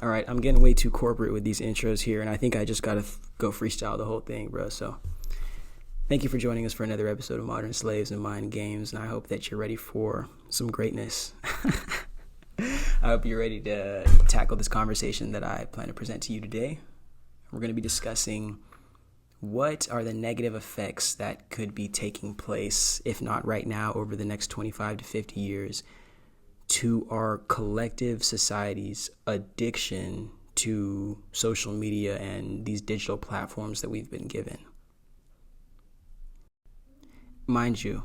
All right, I'm getting way too corporate with these intros here, and I think I just gotta go freestyle the whole thing, bro. So, thank you for joining us for another episode of Modern Slaves and Mind Games, and I hope that you're ready for some greatness. I hope you're ready to tackle this conversation that I plan to present to you today. We're going to be discussing what are the negative effects that could be taking place, if not right now, over the next 25 to 50 years, to our collective society's addiction to social media and these digital platforms that we've been given. Mind you,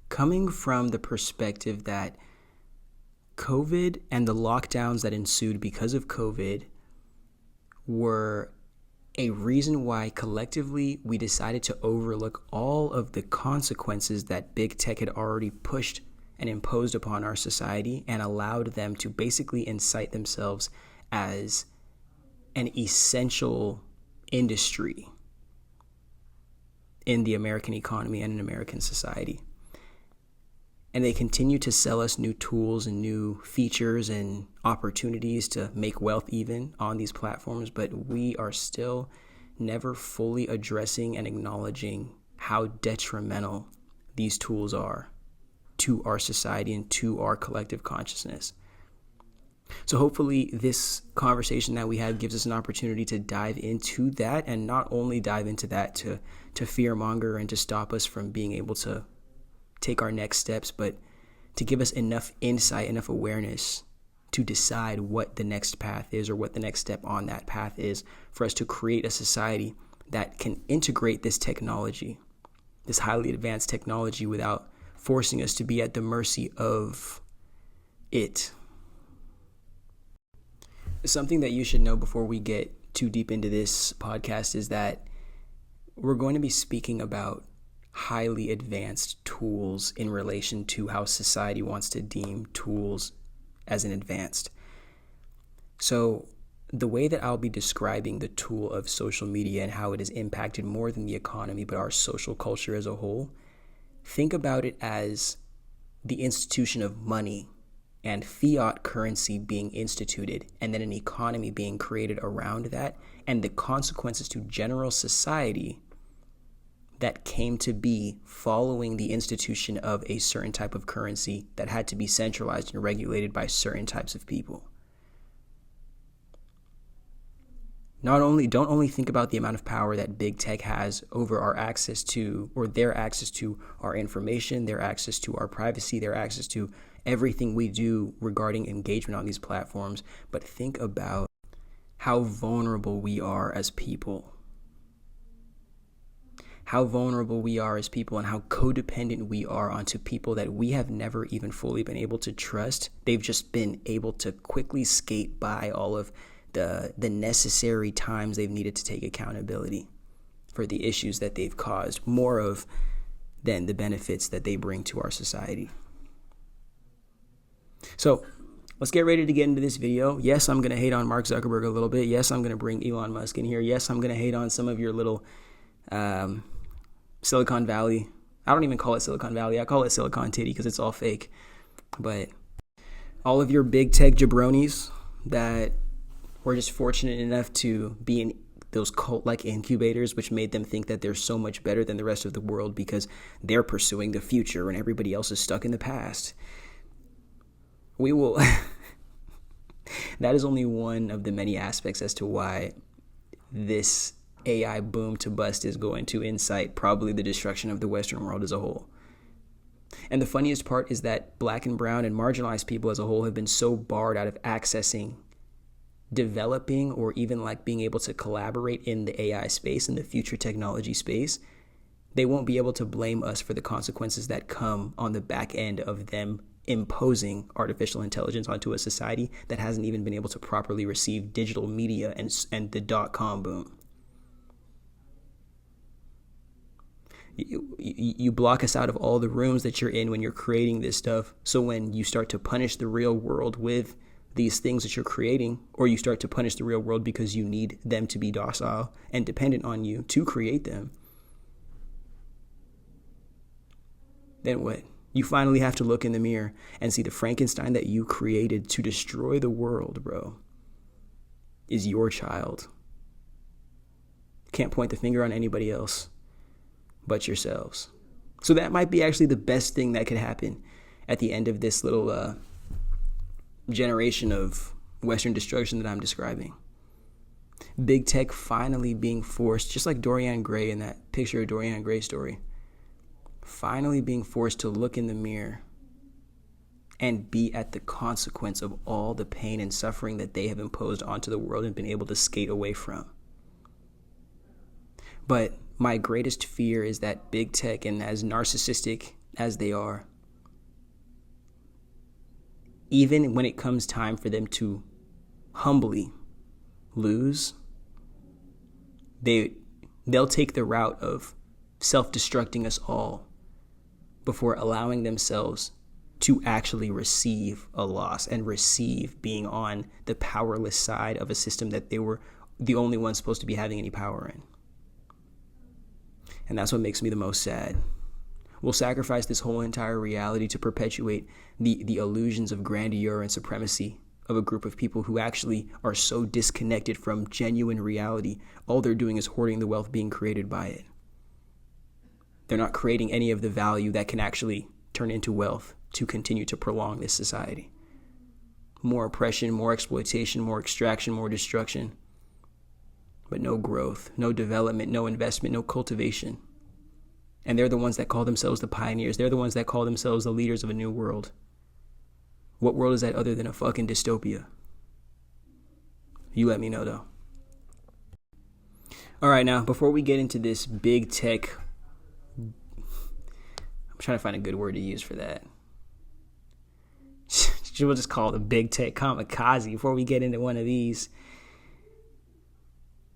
coming from the perspective that COVID and the lockdowns that ensued because of COVID were a reason why collectively we decided to overlook all of the consequences that big tech had already pushed and imposed upon our society and allowed them to basically incite themselves as an essential industry in the American economy and in American society. And they continue to sell us new tools and new features and opportunities to make wealth even on these platforms, but we are still never fully addressing and acknowledging how detrimental these tools are to our society and to our collective consciousness. So hopefully this conversation that we have gives us an opportunity to dive into that, and not only dive into that to fearmonger and to stop us from being able to take our next steps, but to give us enough insight, enough awareness to decide what the next path is or what the next step on that path is for us to create a society that can integrate this technology, this highly advanced technology, without forcing us to be at the mercy of it. Something that you should know before we get too deep into this podcast is that we're going to be speaking about highly advanced tools in relation to how society wants to deem tools as an advanced. So the way that I'll be describing the tool of social media and how it has impacted more than the economy, but our social culture as a whole, think about it as the institution of money and fiat currency being instituted, and then an economy being created around that, and the consequences to general society that came to be following the institution of a certain type of currency that had to be centralized and regulated by certain types of people. Don't only think about the amount of power that big tech has over our access to, or their access to our information, their access to our privacy, their access to everything we do regarding engagement on these platforms, but think about how vulnerable we are as people. How vulnerable we are as people and how codependent we are onto people that we have never even fully been able to trust. They've just been able to quickly skate by all of the necessary times they've needed to take accountability for the issues that they've caused, more of than the benefits that they bring to our society. So let's get ready to get into this video. Yes, I'm going to hate on Mark Zuckerberg a little bit. Yes, I'm going to bring Elon Musk in here. Yes, I'm going to hate on some of your little Silicon Valley. I don't even call it Silicon Valley. I call it Silicon Titty because it's all fake. But all of your big tech jabronis that were just fortunate enough to be in those cult-like incubators, which made them think that they're so much better than the rest of the world because they're pursuing the future and everybody else is stuck in the past. We will... That is only one of the many aspects as to why this AI boom to bust is going to incite probably the destruction of the Western world as a whole. And the funniest part is that Black and brown and marginalized people as a whole have been so barred out of accessing, developing, or even like being able to collaborate in the AI space, in the future technology space. They won't be able to blame us for the consequences that come on the back end of them imposing artificial intelligence onto a society that hasn't even been able to properly receive digital media and the .com boom. You block us out of all the rooms that you're in when you're creating this stuff. So when you start to punish the real world with these things that you're creating, or you start to punish the real world because you need them to be docile and dependent on you to create them, then what? You finally have to look in the mirror and see the Frankenstein that you created to destroy the world, bro. is your child. Can't point the finger on anybody else but yourselves. So that might be actually the best thing that could happen at the end of this little generation of Western destruction that I'm describing. Big tech finally being forced, just like Dorian Gray in that picture of Dorian Gray's story, finally being forced to look in the mirror and be at the consequence of all the pain and suffering that they have imposed onto the world and been able to skate away from. But my greatest fear is that big tech, and as narcissistic as they are, even when it comes time for them to humbly lose, they'll take the route of self-destructing us all before allowing themselves to actually receive a loss and receive being on the powerless side of a system that they were the only ones supposed to be having any power in. And that's what makes me the most sad. We'll sacrifice this whole entire reality to perpetuate the illusions of grandeur and supremacy of a group of people who actually are so disconnected from genuine reality. All they're doing is hoarding the wealth being created by it. They're not creating any of the value that can actually turn into wealth to continue to prolong this society. More oppression, more exploitation, more extraction, more destruction. But no growth, no development, no investment, no cultivation. And they're the ones that call themselves the pioneers. They're the ones that call themselves the leaders of a new world. What world is that other than a fucking dystopia? You let me know, though. All right, now, before we get into this big tech, I'm trying to find a good word to use for that. We'll just call it a big tech kamikaze before we get into one of these.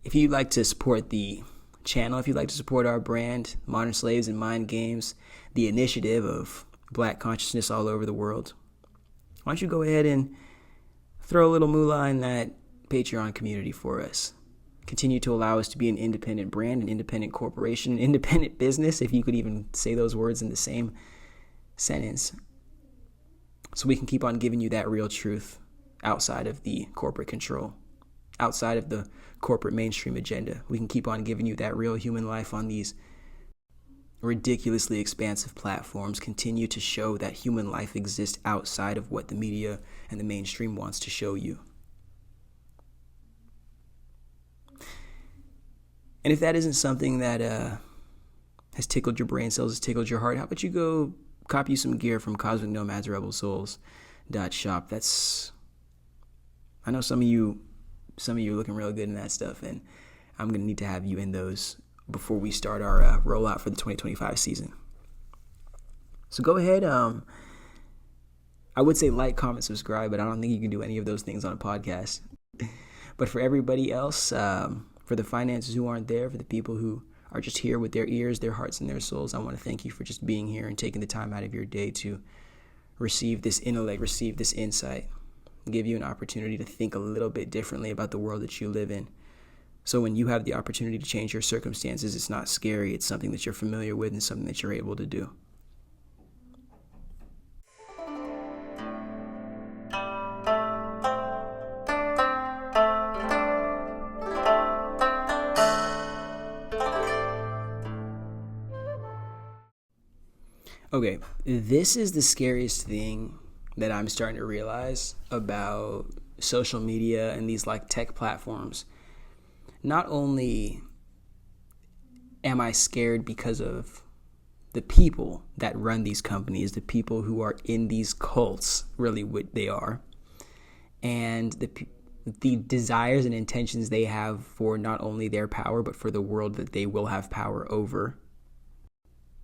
If you'd like to support the channel, if you'd like to support our brand, Modern Slaves and Mind Games, the initiative of Black consciousness all over the world, why don't you go ahead and throw a little moolah in that Patreon community for us. Continue to allow us to be an independent brand, an independent corporation, an independent business, if you could even say those words in the same sentence, so we can keep on giving you that real truth outside of the corporate control, outside of the corporate mainstream agenda. We can keep on giving you that real human life on these ridiculously expansive platforms, continue to show that human life exists outside of what the media and the mainstream wants to show you. And if that isn't something that has tickled your brain cells, has tickled your heart, how about you go copy some gear from Cosmic Nomads Rebel Souls .shop. I know some of you are looking real good in that stuff, and I'm going to need to have you in those before we start our rollout for the 2025 season. So go ahead. I would say like, comment, subscribe, but I don't think you can do any of those things on a podcast. But for everybody else, for the finances who aren't there, for the people who are just here with their ears, their hearts, and their souls, I want to thank you for just being here and taking the time out of your day to receive this intellect, receive this insight, give you an opportunity to think a little bit differently about the world that you live in. So when you have the opportunity to change your circumstances, it's not scary. It's something that you're familiar with and something that you're able to do. Okay, this is the scariest thing that I'm starting to realize about social media and these like tech platforms. Not only am I scared because of the people that run these companies, the people who are in these cults, really what they are, and the desires and intentions they have for not only their power, but for the world that they will have power over.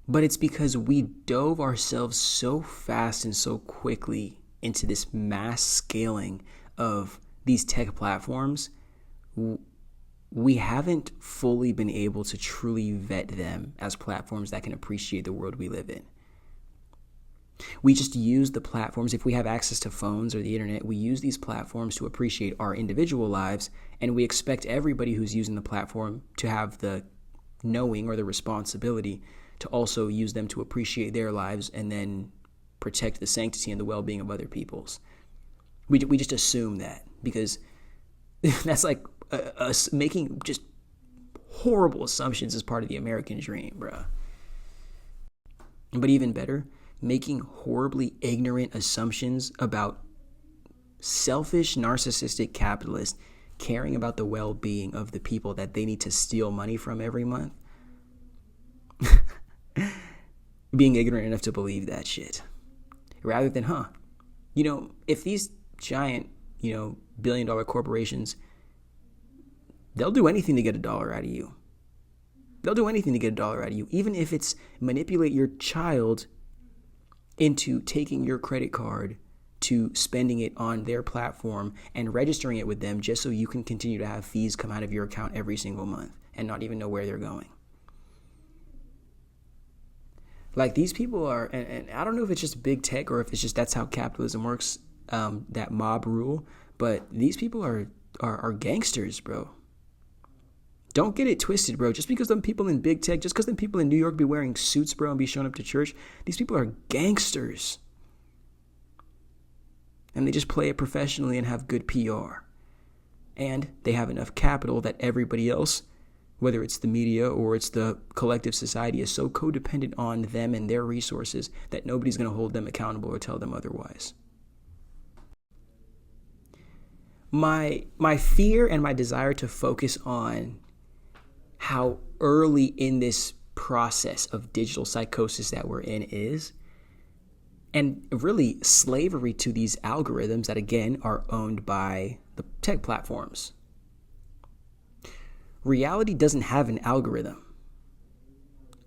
But it's because we dove ourselves so fast and so quickly into this mass scaling of these tech platforms. We haven't fully been able to truly vet them as platforms that can appreciate the world we live in. We just use the platforms. If we have access to phones or the internet, we use these platforms to appreciate our individual lives, and we expect everybody who's using the platform to have the knowing or the responsibility to also use them to appreciate their lives and then protect the sanctity and the well-being of other people's. We just assume that because That's like us making just horrible assumptions as part of the American dream, bro. But even better, making horribly ignorant assumptions about selfish, narcissistic capitalists caring about the well-being of the people that they need to steal money from every month. Being ignorant enough to believe that shit. Rather than, if these giant, billion-dollar corporations, they'll do anything to get a dollar out of you. They'll do anything to get a dollar out of you, even if it's manipulate your child into taking your credit card to spending it on their platform and registering it with them just so you can continue to have fees come out of your account every single month and not even know where they're going. Like, these people are, and I don't know if it's just big tech or if it's just that's how capitalism works, that mob rule, but these people are gangsters, bro. Don't get it twisted, bro. Just because them people in big tech, just because them people in New York be wearing suits, bro, and be showing up to church, these people are gangsters. And they just play it professionally and have good PR. And they have enough capital that everybody else, whether it's the media or it's the collective society, is so codependent on them and their resources that nobody's going to hold them accountable or tell them otherwise. My fear and my desire to focus on how early in this process of digital psychosis that we're in is, and really slavery to these algorithms that, again, are owned by the tech platforms. Reality doesn't have an algorithm.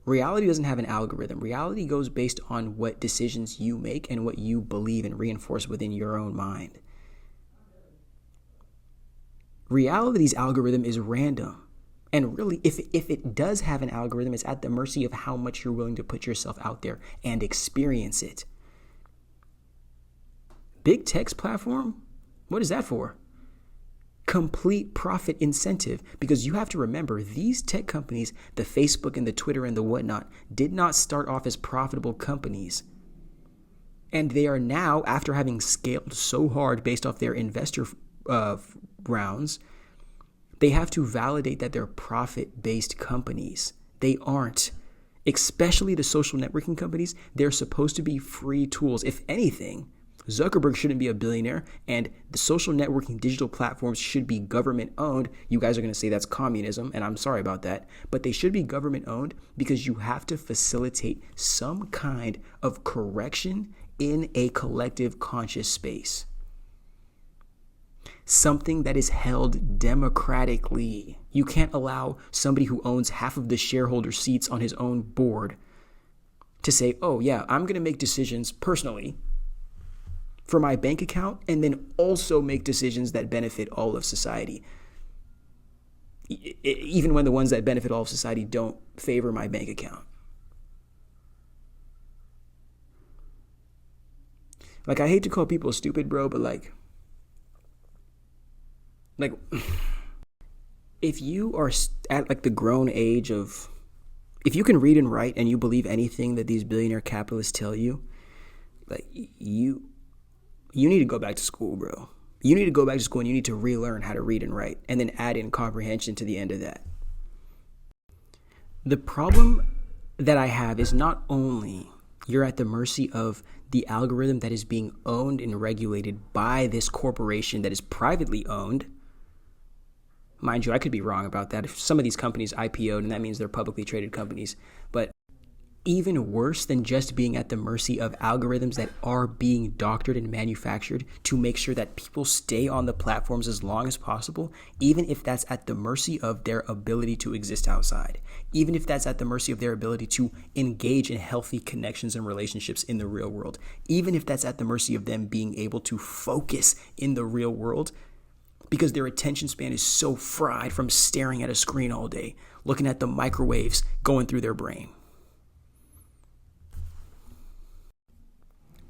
Reality doesn't have an algorithm. Reality goes based on what decisions you make and what you believe and reinforce within your own mind. Reality's algorithm is random. And really, if it does have an algorithm, it's at the mercy of how much you're willing to put yourself out there and experience it. Big tech's platform? What is that for? Complete profit incentive, because you have to remember, these tech companies, the Facebook and the Twitter and the whatnot, did not start off as profitable companies. And they are now, after having scaled so hard based off their investor rounds, they have to validate that they're profit-based companies. They aren't. Especially the social networking companies, they're supposed to be free tools. If anything, Zuckerberg shouldn't be a billionaire, and the social networking digital platforms should be government owned. You guys are going to say that's communism, and I'm sorry about that, but they should be government owned because you have to facilitate some kind of correction in a collective conscious space. Something that is held democratically. You can't allow somebody who owns half of the shareholder seats on his own board to say, oh yeah, I'm going to make decisions personally for my bank account and then also make decisions that benefit all of society. Even when the ones that benefit all of society don't favor my bank account. Like, I hate to call people stupid, bro, but like if you are at like the grown age of, if you can read and write and you believe anything that these billionaire capitalists tell you, like you need to go back to school, bro. You need to go back to school and you need to relearn how to read and write and then add in comprehension to the end of that. The problem that I have is not only you're at the mercy of the algorithm that is being owned and regulated by this corporation that is privately owned. Mind you, I could be wrong about that. If some of these companies IPO'd, and that means they're publicly traded companies. But even worse than just being at the mercy of algorithms that are being doctored and manufactured to make sure that people stay on the platforms as long as possible, even if that's at the mercy of their ability to exist outside, even if that's at the mercy of their ability to engage in healthy connections and relationships in the real world, even if that's at the mercy of them being able to focus in the real world, because their attention span is so fried from staring at a screen all day, looking at the microwaves going through their brain.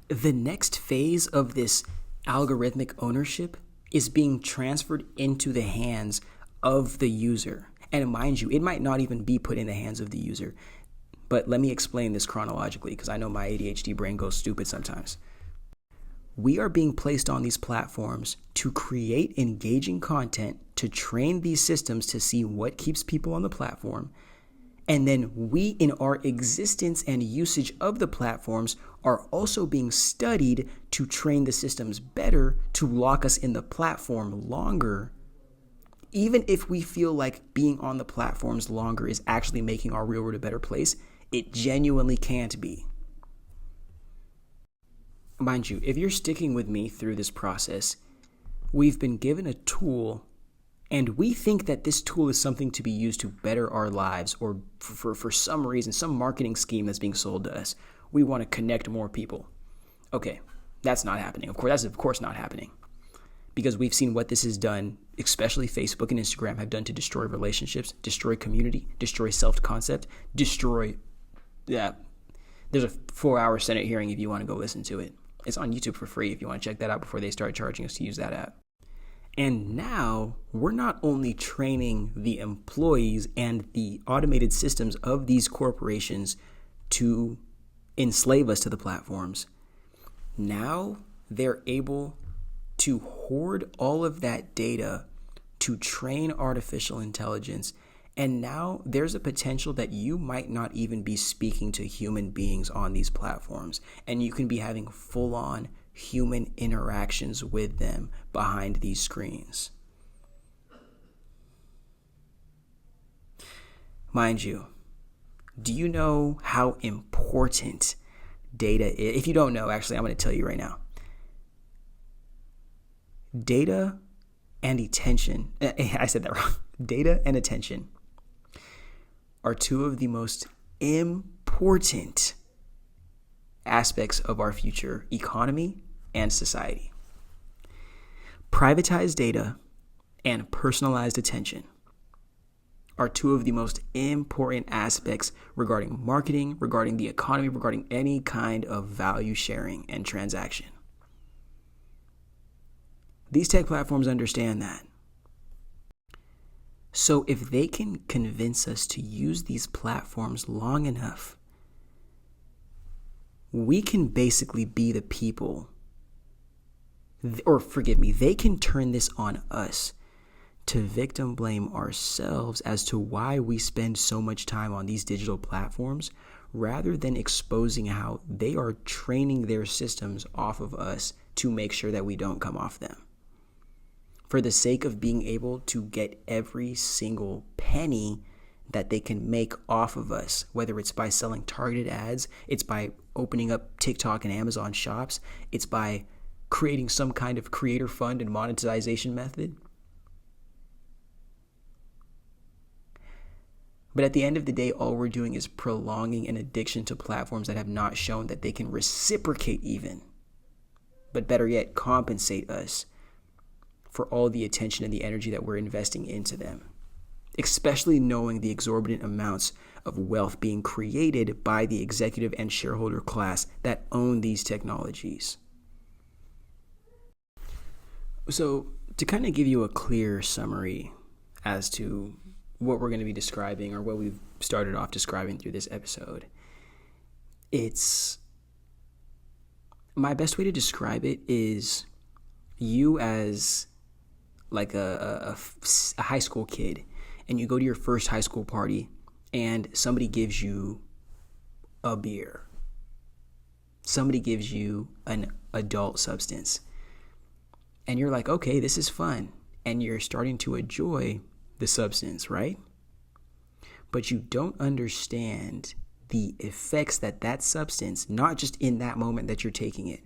The next phase of this algorithmic ownership is being transferred into the hands of the user. And mind you, it might not even be put in the hands of the user. But let me explain this chronologically, because I know my ADHD brain goes stupid sometimes. We are being placed on these platforms to create engaging content, to train these systems to see what keeps people on the platform. And then we, in our existence and usage of the platforms, are also being studied to train the systems better to lock us in the platform longer, even if we feel like being on the platforms longer is actually making our real world a better place. It genuinely can't be. Mind you, if you're sticking with me through this process, we've been given a tool, and we think that this tool is something to be used to better our lives, or for some reason, some marketing scheme that's being sold to us. We want to connect more people. Okay, that's not happening. That's of course not happening, because we've seen what this has done, especially Facebook and Instagram have done to destroy relationships, destroy community, destroy self-concept, destroy. Yeah, there's a 4-hour Senate hearing if you want to go listen to it. It's on YouTube for free if you want to check that out before they start charging us to use that app. And now we're not only training the employees and the automated systems of these corporations to enslave us to the platforms. Now they're able to hoard all of that data to train artificial intelligence. And now there's a potential that you might not even be speaking to human beings on these platforms, and you can be having full-on human interactions with them behind these screens. Mind you, do you know how important data is? If you don't know, actually, I'm going to tell you right now. Data and attention, I said that wrong. Data and attention are two of the most important aspects of our future economy and society. Privatized data and personalized attention are two of the most important aspects regarding marketing, regarding the economy, regarding any kind of value sharing and transaction. These tech platforms understand that. So if they can convince us to use these platforms long enough, we can basically be the people, they can turn this on us to victim blame ourselves as to why we spend so much time on these digital platforms, rather than exposing how they are training their systems off of us to make sure that we don't come off them. For the sake of being able to get every single penny that they can make off of us, whether it's by selling targeted ads, it's by opening up TikTok and Amazon shops, it's by creating some kind of creator fund and monetization method. But at the end of the day, all we're doing is prolonging an addiction to platforms that have not shown that they can reciprocate even, but better yet, compensate us for all the attention and the energy that we're investing into them, especially knowing the exorbitant amounts of wealth being created by the executive and shareholder class that own these technologies. So to kind of give you a clear summary as to what we're going to be describing, or what we've started off describing through this episode, my best way to describe it is you as like a high school kid, and you go to your first high school party and somebody gives you a beer. Somebody gives you an adult substance. And you're like, okay, this is fun. And you're starting to enjoy the substance, right? But you don't understand the effects that substance, not just in that moment that you're taking it,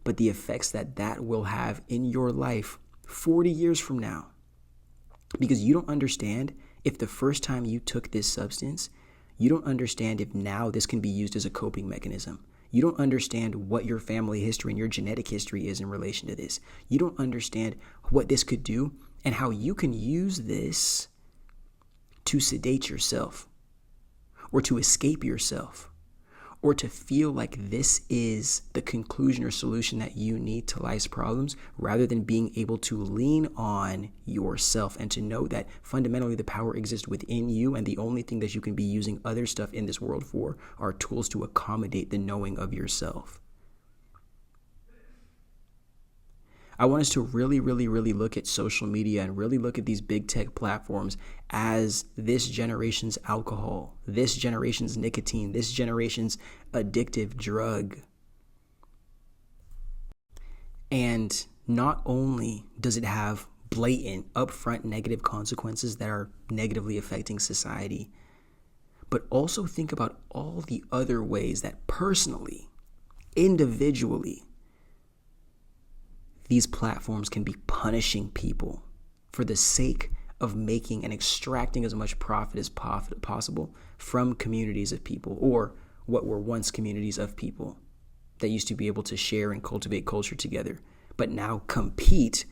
but the effects that will have in your life 40 years from now. Because you don't understand if the first time you took this substance, you don't understand if now this can be used as a coping mechanism. You don't understand what your family history and your genetic history is in relation to this. You don't understand what this could do and how you can use this to sedate yourself, or to escape yourself, or to feel like this is the conclusion or solution that you need to life's problems, rather than being able to lean on yourself and to know that fundamentally the power exists within you, and the only thing that you can be using other stuff in this world for are tools to accommodate the knowing of yourself. I want us to really, really, really look at social media and really look at these big tech platforms as this generation's alcohol, this generation's nicotine, this generation's addictive drug. And not only does it have blatant, upfront negative consequences that are negatively affecting society, but also think about all the other ways that personally, individually, these platforms can be punishing people for the sake of making and extracting as much profit as possible from communities of people, or what were once communities of people that used to be able to share and cultivate culture together, but now compete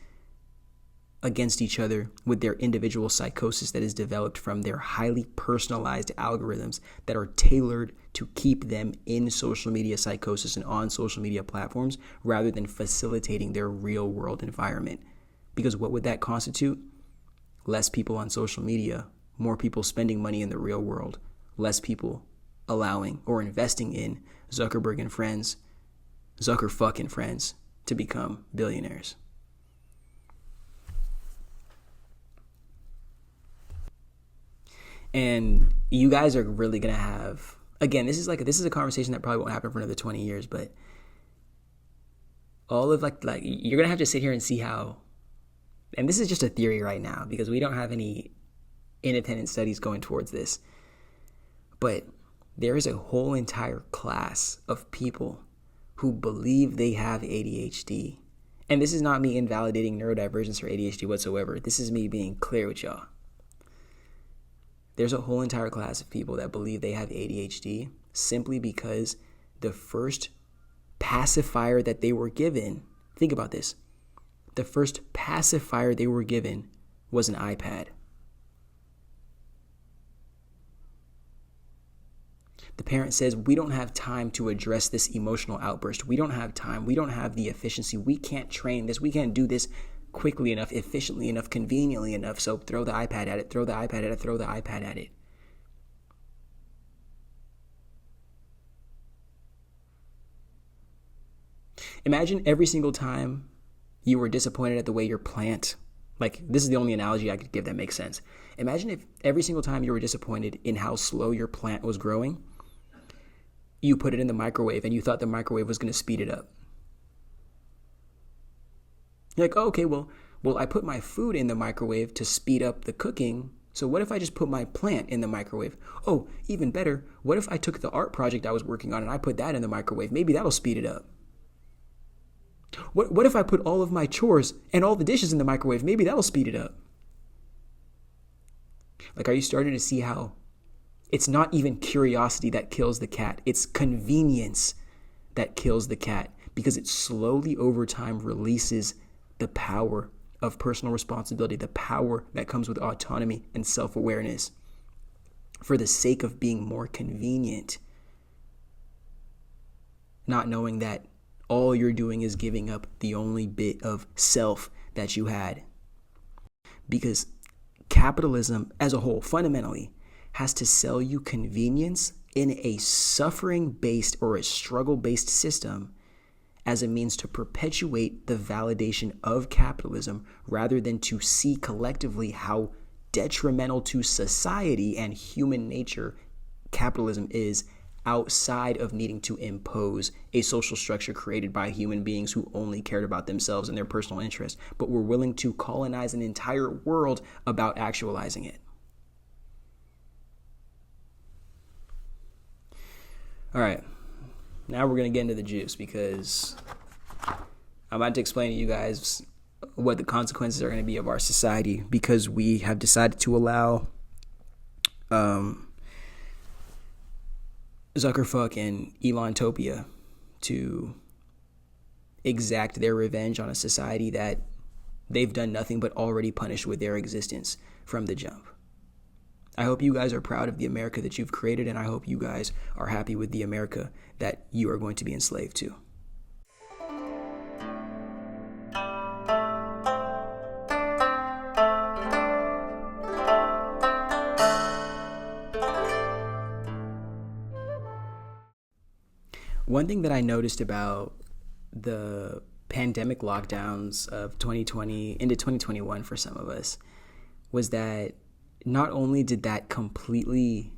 against each other with their individual psychosis that is developed from their highly personalized algorithms that are tailored to keep them in social media psychosis and on social media platforms rather than facilitating their real world environment. Because what would that constitute? Less people on social media, more people spending money in the real world, less people allowing or investing in Zuckerberg and friends, Zuckerfuck and friends to become billionaires. And you guys are really going to have, again, this is a conversation that probably won't happen for another 20 years, but all of like you're going to have to sit here and see how, and this is just a theory right now because we don't have any independent studies going towards this, but there is a whole entire class of people who believe they have ADHD. And this is not me invalidating neurodivergence or ADHD whatsoever. This is me being clear with y'all. There's a whole entire class of people that believe they have ADHD simply because the first pacifier that they were given, think about this, the first pacifier they were given was an iPad. The parent says, we don't have time to address this emotional outburst. We don't have time. We don't have the efficiency. We can't train this. We can't do this quickly enough, efficiently enough, conveniently enough. So throw the iPad at it, throw the iPad at it, throw the iPad at it. Imagine every single time you were disappointed at the way your plant, like this is the only analogy I could give that makes sense. Imagine if every single time you were disappointed in how slow your plant was growing, you put it in the microwave and you thought the microwave was going to speed it up. You're like, oh, okay, well, I put my food in the microwave to speed up the cooking. So what if I just put my plant in the microwave? Oh, even better, what if I took the art project I was working on and I put that in the microwave? Maybe that'll speed it up. What if I put all of my chores and all the dishes in the microwave? Maybe that'll speed it up. Like, are you starting to see how it's not even curiosity that kills the cat? It's convenience that kills the cat because it slowly over time releases the power of personal responsibility, the power that comes with autonomy and self-awareness for the sake of being more convenient, not knowing that all you're doing is giving up the only bit of self that you had. Because capitalism as a whole fundamentally has to sell you convenience in a suffering-based or a struggle-based system as a means to perpetuate the validation of capitalism rather than to see collectively how detrimental to society and human nature capitalism is outside of needing to impose a social structure created by human beings who only cared about themselves and their personal interests, but were willing to colonize an entire world about actualizing it. All right. Now we're going to get into the juice because I'm about to explain to you guys what the consequences are going to be of our society because we have decided to allow Zuckerfuck and Elontopia to exact their revenge on a society that they've done nothing but already punished with their existence from the jump. I hope you guys are proud of the America that you've created, and I hope you guys are happy with the America that you are going to be enslaved to. One thing that I noticed about the pandemic lockdowns of 2020 into 2021 for some of us was that not only did that completely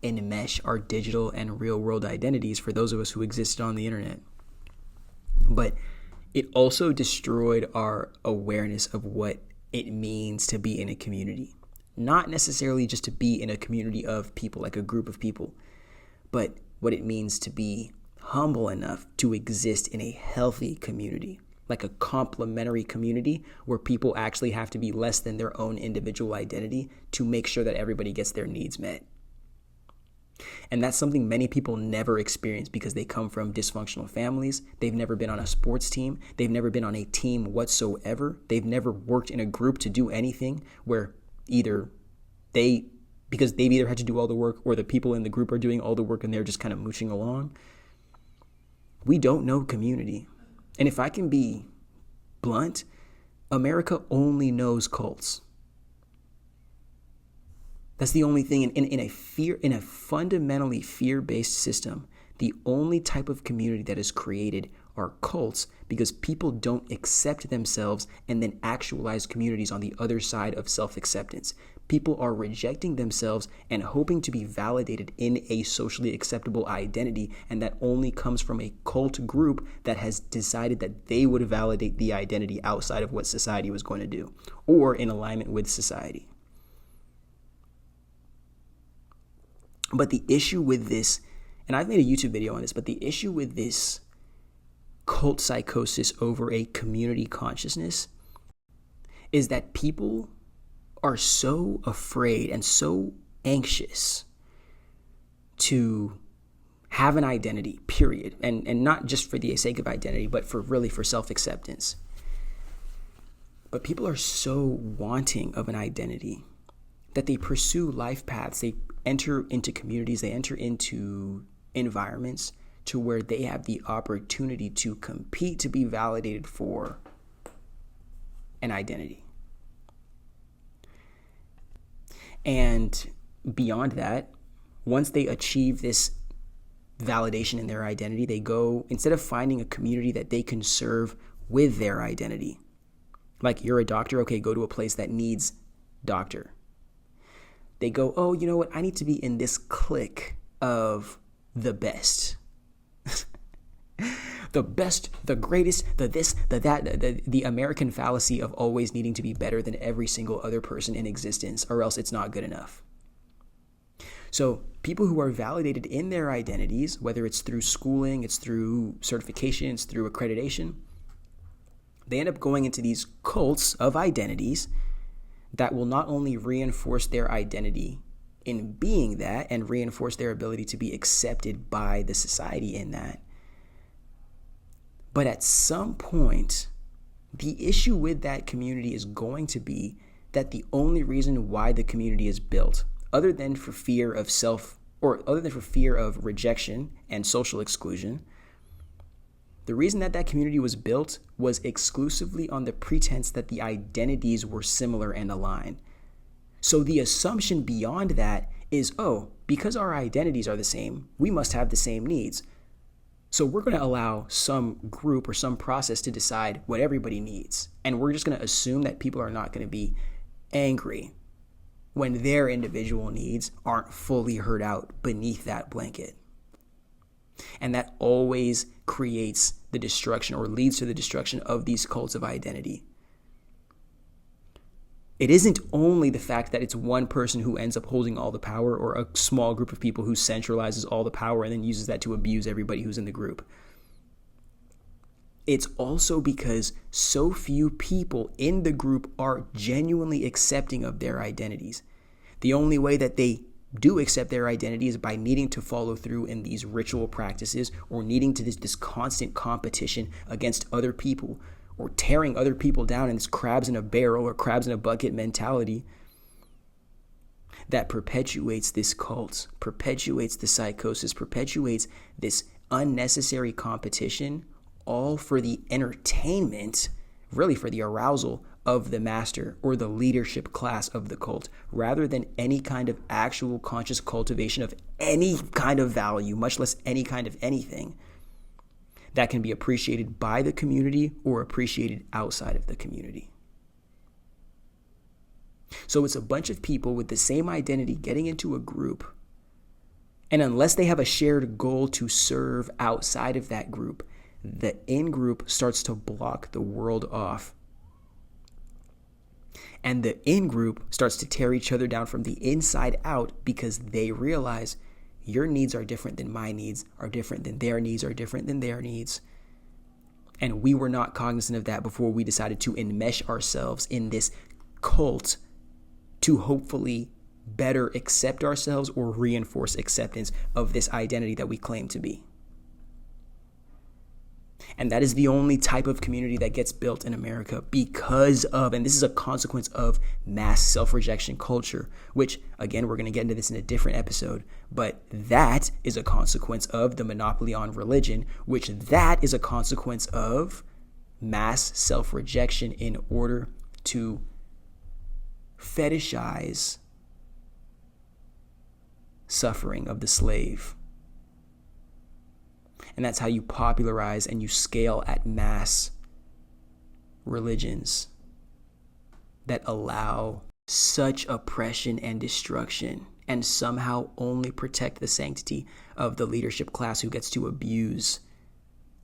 enmesh our digital and real world identities for those of us who existed on the internet, but it also destroyed our awareness of what it means to be in a community. Not necessarily just to be in a community of people, like a group of people, but what it means to be humble enough to exist in a healthy community, like a complementary community where people actually have to be less than their own individual identity to make sure that everybody gets their needs met. And that's something many people never experience because they come from dysfunctional families. They've never been on a sports team. They've never been on a team whatsoever. They've never worked in a group to do anything where because they've either had to do all the work or the people in the group are doing all the work and they're just kind of mooching along. We don't know community. And if I can be blunt, America only knows cults. That's the only thing in a fundamentally fear-based system. The only type of community that is created are cults because people don't accept themselves and then actualize communities on the other side of self-acceptance. People are rejecting themselves and hoping to be validated in a socially acceptable identity, and that only comes from a cult group that has decided that they would validate the identity outside of what society was going to do or in alignment with society. But the issue with this, and I've made a YouTube video on this, but the issue with this cult psychosis over a community consciousness is that people are so afraid and so anxious to have an identity, period. And not just for the sake of identity, but for self-acceptance. But people are so wanting of an identity that they pursue life paths. They enter into communities, they enter into environments to where they have the opportunity to compete to be validated for an identity. And beyond that, once they achieve this validation in their identity, they go, instead of finding a community that they can serve with their identity, like you're a doctor, okay, go to a place that needs doctor. They go, oh, you know what? I need to be in this clique of the best. The best, the greatest, the this, the that, the American fallacy of always needing to be better than every single other person in existence, or else it's not good enough. So people who are validated in their identities, whether it's through schooling, it's through certification, it's through accreditation, they end up going into these cults of identities that will not only reinforce their identity in being that and reinforce their ability to be accepted by the society in that, but at some point, the issue with that community is going to be that the only reason why the community is built, other than for fear of rejection and social exclusion, the reason that community was built was exclusively on the pretense that the identities were similar and aligned. So the assumption beyond that is, oh, because our identities are the same, we must have the same needs. So we're going to allow some group or some process to decide what everybody needs. And we're just going to assume that people are not going to be angry when their individual needs aren't fully heard out beneath that blanket. And that always creates the destruction or leads to the destruction of these cults of identity. It isn't only the fact that it's one person who ends up holding all the power or a small group of people who centralizes all the power and then uses that to abuse everybody who's in the group. It's also because so few people in the group are genuinely accepting of their identities. The only way that they do accept their identity is by needing to follow through in these ritual practices or needing to this constant competition against other people or tearing other people down in this crabs in a barrel or crabs in a bucket mentality that perpetuates this cult, perpetuates the psychosis, perpetuates this unnecessary competition, all for the entertainment, really for the arousal of the master or the leadership class of the cult, rather than any kind of actual conscious cultivation of any kind of value, much less any kind of anything that can be appreciated by the community or appreciated outside of the community. So it's a bunch of people with the same identity getting into a group, and unless they have a shared goal to serve outside of that group, the in-group starts to block the world off. And the in-group starts to tear each other down from the inside out because they realize your needs are different than my needs, are different than their needs, are different than their needs. And we were not cognizant of that before we decided to enmesh ourselves in this cult to hopefully better accept ourselves or reinforce acceptance of this identity that we claim to be. And that is the only type of community that gets built in America because of, and this is a consequence of, mass self-rejection culture, which, again, we're going to get into this in a different episode, but that is a consequence of the monopoly on religion, which that is a consequence of mass self-rejection in order to fetishize suffering of the slave. And that's how you popularize and you scale at mass religions that allow such oppression and destruction and somehow only protect the sanctity of the leadership class who gets to abuse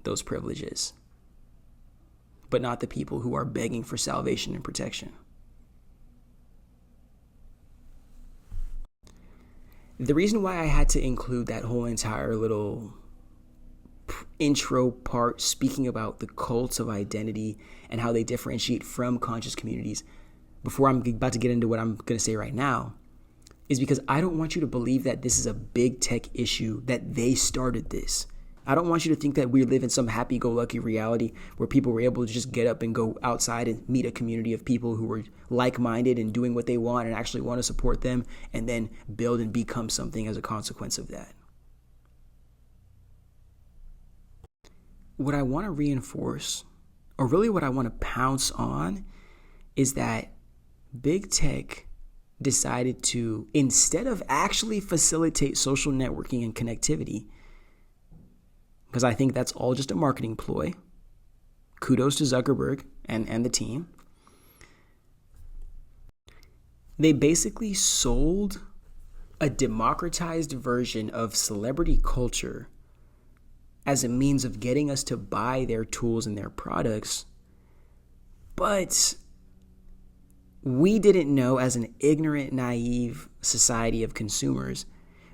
those privileges, but not the people who are begging for salvation and protection. The reason why I had to include that whole entire little intro part speaking about the cults of identity and how they differentiate from conscious communities before I'm about to get into what I'm going to say right now is because I don't want you to believe that this is a big tech issue, that they started this. I don't want you to think that we live in some happy-go-lucky reality where people were able to just get up and go outside and meet a community of people who were like-minded and doing what they want and actually want to support them and then build and become something as a consequence of that. What I want to reinforce, or really what I want to pounce on, is that big tech decided to, instead of actually facilitate social networking and connectivity, because I think that's all just a marketing ploy, kudos to Zuckerberg and the team, they basically sold a democratized version of celebrity culture as a means of getting us to buy their tools and their products. But we didn't know, as an ignorant, naive society of consumers,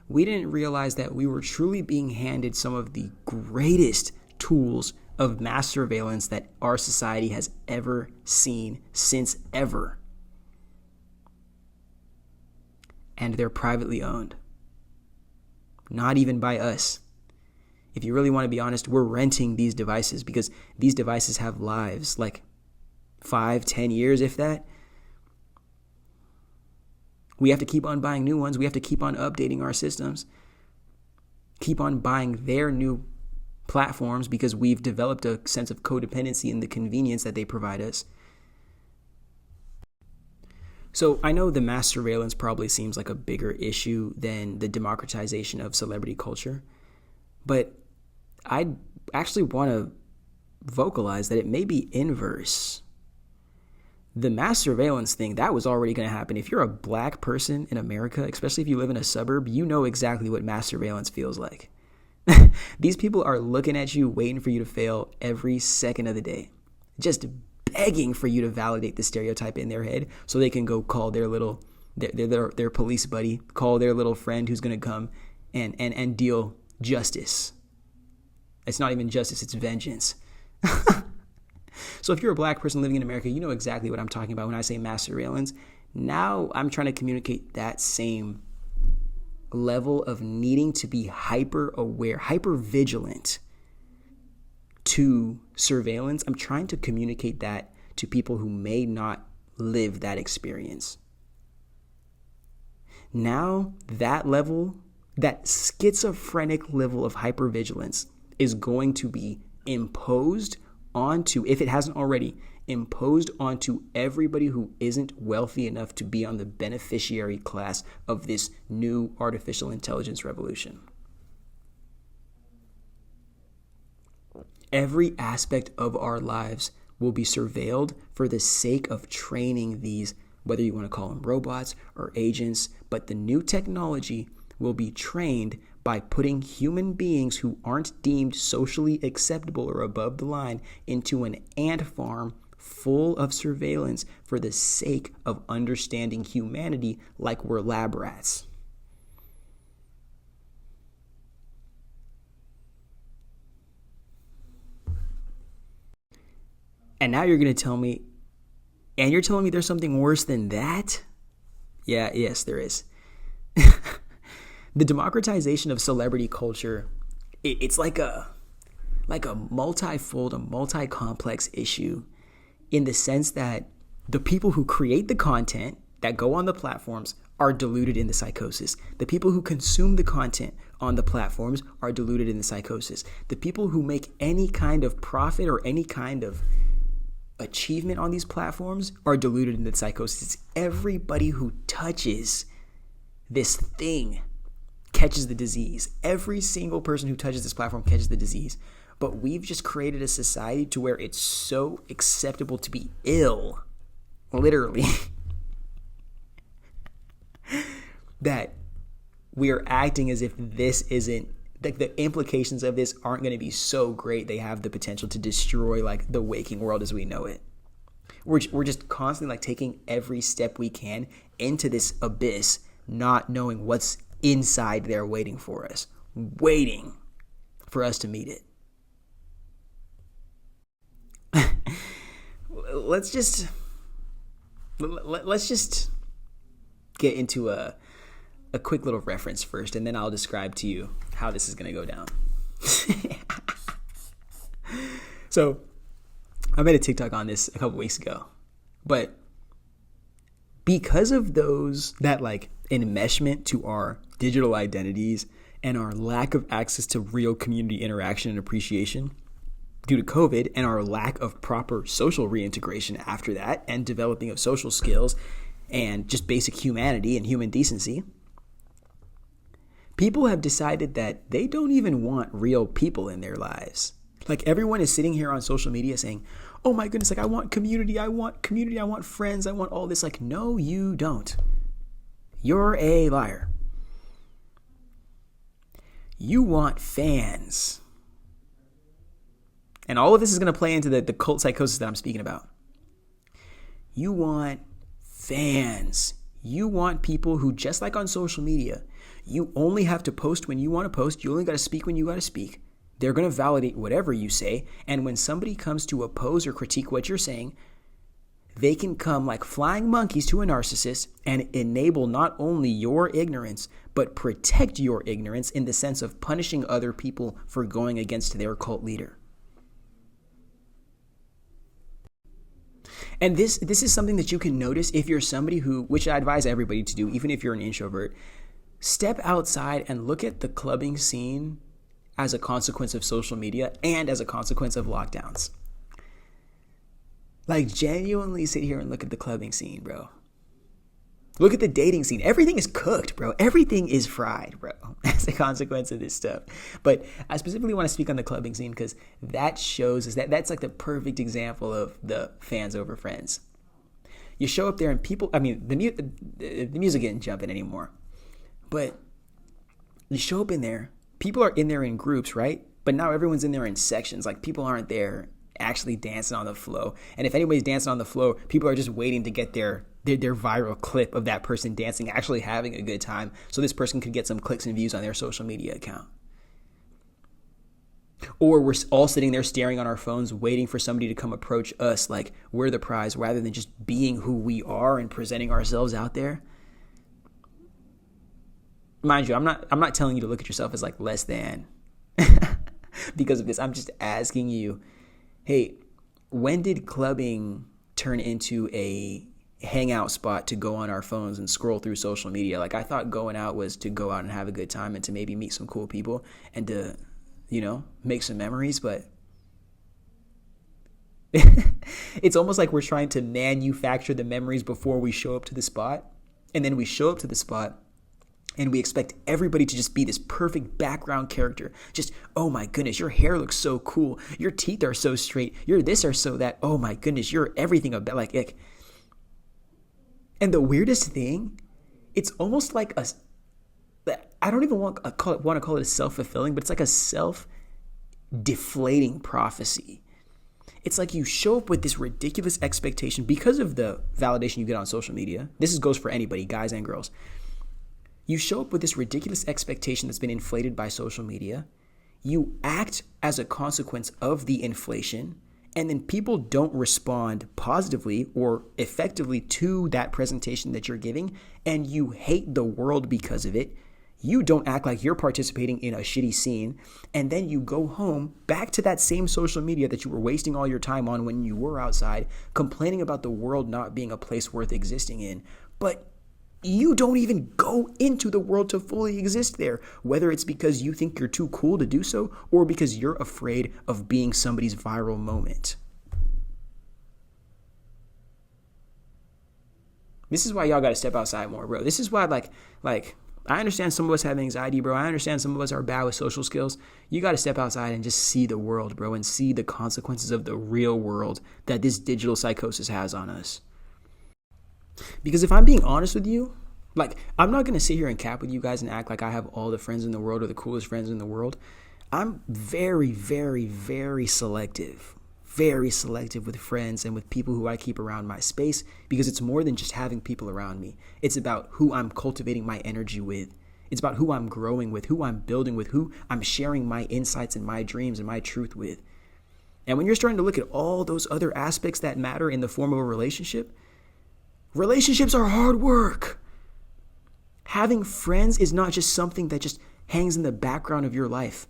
we didn't realize that we were truly being handed some of the greatest tools of mass surveillance that our society has ever seen since ever. And they're privately owned. Not even by us. If you really want to be honest, we're renting these devices because these devices have lives, like 5-10 years, if that. We have to keep on buying new ones. We have to keep on updating our systems. Keep on buying their new platforms because we've developed a sense of codependency in the convenience that they provide us. So I know the mass surveillance probably seems like a bigger issue than the democratization of celebrity culture, but I actually want to vocalize that it may be inverse. The mass surveillance thing, that was already going to happen. If you're a black person in America, especially if you live in a suburb, you know exactly what mass surveillance feels like. These people are looking at you, waiting for you to fail every second of the day, just begging for you to validate the stereotype in their head so they can go call their police buddy, call their little friend who's going to come and deal justice. It's not even justice, it's vengeance. So if you're a black person living in America, you know exactly what I'm talking about when I say mass surveillance. Now I'm trying to communicate that same level of needing to be hyper aware, hyper vigilant to surveillance. I'm trying to communicate that to people who may not live that experience. Now that level, that schizophrenic level of hypervigilance is going to be imposed onto, if it hasn't already, imposed onto everybody who isn't wealthy enough to be on the beneficiary class of this new artificial intelligence revolution. Every aspect of our lives will be surveilled for the sake of training these, whether you want to call them robots or agents, but the new technology will be trained by putting human beings who aren't deemed socially acceptable or above the line into an ant farm full of surveillance for the sake of understanding humanity like we're lab rats. And now you're going to tell me, and you're telling me there's something worse than that? Yeah, yes, there is. The democratization of celebrity culture, it's like a multifold, a multi-complex issue in the sense that the people who create the content that go on the platforms are deluded in the psychosis. The people who consume the content on the platforms are deluded in the psychosis. The people who make any kind of profit or any kind of achievement on these platforms are deluded in the psychosis. It's everybody who touches this thing catches the disease. Every single person who touches this platform catches the disease. But we've just created a society to where it's so acceptable to be ill, literally, that we are acting as if this isn't, like, the implications of this aren't going to be so great they have the potential to destroy like the waking world as we know it. We're just constantly like taking every step we can into this abyss, not knowing what's inside there waiting for us to meet it. let's just get into a quick little reference first, and then I'll describe to you how this is going to go down. So I made a TikTok on this a couple weeks ago, but because of that like enmeshment to our digital identities and our lack of access to real community interaction and appreciation due to COVID, and our lack of proper social reintegration after that, and developing of social skills and just basic humanity and human decency, people have decided that they don't even want real people in their lives. Like, everyone is sitting here on social media saying, oh my goodness, like, I want community, I want friends, I want all this. Like, no, you don't. You're a liar. You want fans. And all of this is going to play into the cult psychosis that I'm speaking about. You want fans. You want people who, just like on social media, you only have to post when you want to post. You only got to speak when you got to speak. They're going to validate whatever you say. And when somebody comes to oppose or critique what you're saying, they can come like flying monkeys to a narcissist and enable not only your ignorance, but protect your ignorance in the sense of punishing other people for going against their cult leader. And this is something that you can notice if you're somebody who, which I advise everybody to do, even if you're an introvert, step outside and look at the clubbing scene as a consequence of social media and as a consequence of lockdowns. Like, genuinely sit here and look at the clubbing scene, bro. Look at the dating scene. Everything is cooked, bro. Everything is fried, bro, as a consequence of this stuff. But I specifically want to speak on the clubbing scene because that shows us that's like the perfect example of the fans over friends. You show up there and people, I mean, the music isn't jumping anymore. But you show up in there, people are in there in groups, right? But now everyone's in there in sections. Like, people aren't there actually dancing on the flow. And if anybody's dancing on the flow, people are just waiting to get their viral clip of that person dancing, actually having a good time, so this person could get some clicks and views on their social media account. Or we're all sitting there staring on our phones, waiting for somebody to come approach us like we're the prize, rather than just being who we are and presenting ourselves out there. Mind you, I'm not telling you to look at yourself as like less than because of this. I'm just asking you, hey, when did clubbing turn into a hangout spot to go on our phones and scroll through social media? Like, I thought going out was to go out and have a good time and to maybe meet some cool people and to, make some memories. But it's almost like we're trying to manufacture the memories before we show up to the spot. And then we show up to the spot And we expect everybody to just be this perfect background character. Just, oh my goodness, your hair looks so cool. Your teeth are so straight. You're this or so that. Oh my goodness, you're everything about like. And the weirdest thing, it's almost like I don't even want to call it a self-fulfilling, but it's like a self-deflating prophecy. It's like you show up with this ridiculous expectation because of the validation you get on social media. This goes for anybody, guys and girls. You show up with this ridiculous expectation that's been inflated by social media. You act as a consequence of the inflation, and then people don't respond positively or effectively to that presentation that you're giving, and you hate the world because of it. You don't act like you're participating in a shitty scene, and then you go home back to that same social media that you were wasting all your time on when you were outside, complaining about the world not being a place worth existing in. But you don't even go into the world to fully exist there, whether it's because you think you're too cool to do so or because you're afraid of being somebody's viral moment. This is why y'all got to step outside more, bro. This is why, like, I understand some of us have anxiety, bro. I understand some of us are bad with social skills. You got to step outside and just see the world, bro, and see the consequences of the real world that this digital psychosis has on us. Because if I'm being honest with you, like, I'm not going to sit here and cap with you guys and act like I have all the friends in the world or the coolest friends in the world. I'm very, very, very selective with friends and with people who I keep around my space, because it's more than just having people around me. It's about who I'm cultivating my energy with. It's about who I'm growing with, who I'm building with, who I'm sharing my insights and my dreams and my truth with. And when you're starting to look at all those other aspects that matter in the form of a relationship, relationships are hard work. Having friends is not just something that just hangs in the background of your life.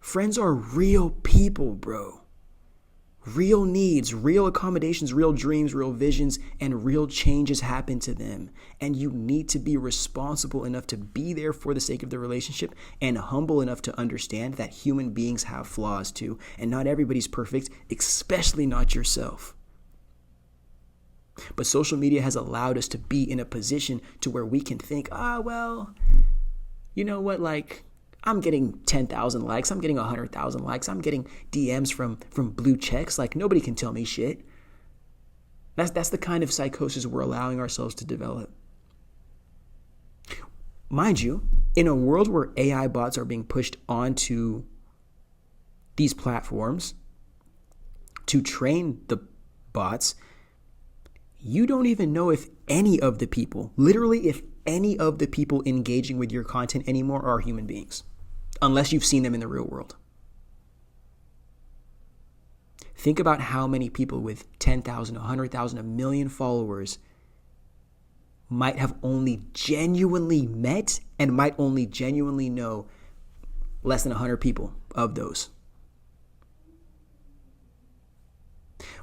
Friends are real people, bro. Real needs, real accommodations, real dreams, real visions, and real changes happen to them. And you need to be responsible enough to be there for the sake of the relationship, and humble enough to understand that human beings have flaws too. And not everybody's perfect, especially not yourself. But social media has allowed us to be in a position to where we can think, well, you know what, like, I'm getting 10,000 likes. I'm getting 100,000 likes. I'm getting DMs from blue checks. Like, nobody can tell me shit. That's the kind of psychosis we're allowing ourselves to develop. Mind you, in a world where AI bots are being pushed onto these platforms to train the bots, you don't even know if any of the people, literally if any of the people engaging with your content anymore are human beings, unless you've seen them in the real world. Think about how many people with 10,000, 100,000, a million followers might have only genuinely met and might only genuinely know less than 100 people of those.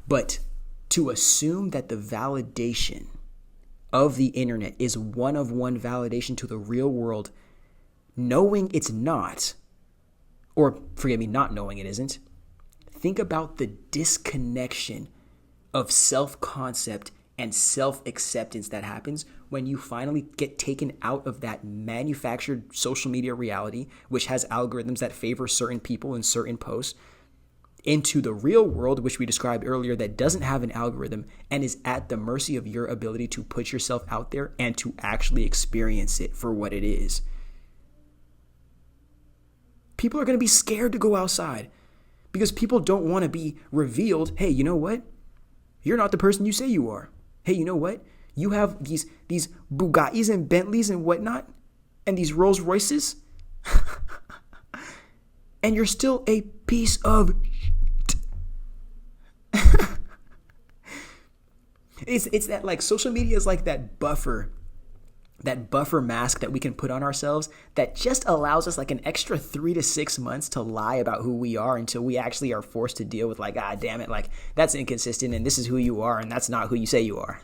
But to assume that the validation of the internet is one-of-one validation to the real world, knowing it's not, or forgive me, not knowing it isn't, think about the disconnection of self-concept and self-acceptance that happens when you finally get taken out of that manufactured social media reality, which has algorithms that favor certain people and certain posts, into the real world, which we described earlier, that doesn't have an algorithm and is at the mercy of your ability to put yourself out there and to actually experience it for what it is. People are going to be scared to go outside because people don't want to be revealed. Hey, you know what? You're not the person you say you are. Hey, you know what? You have these Bugattis and Bentleys and whatnot, and these Rolls Royces, and you're still a piece of It's that, like, social media is like that buffer mask that we can put on ourselves that just allows us like an extra 3 to 6 months to lie about who we are until we actually are forced to deal with, like, damn it, like, that's inconsistent and this is who you are and that's not who you say you are.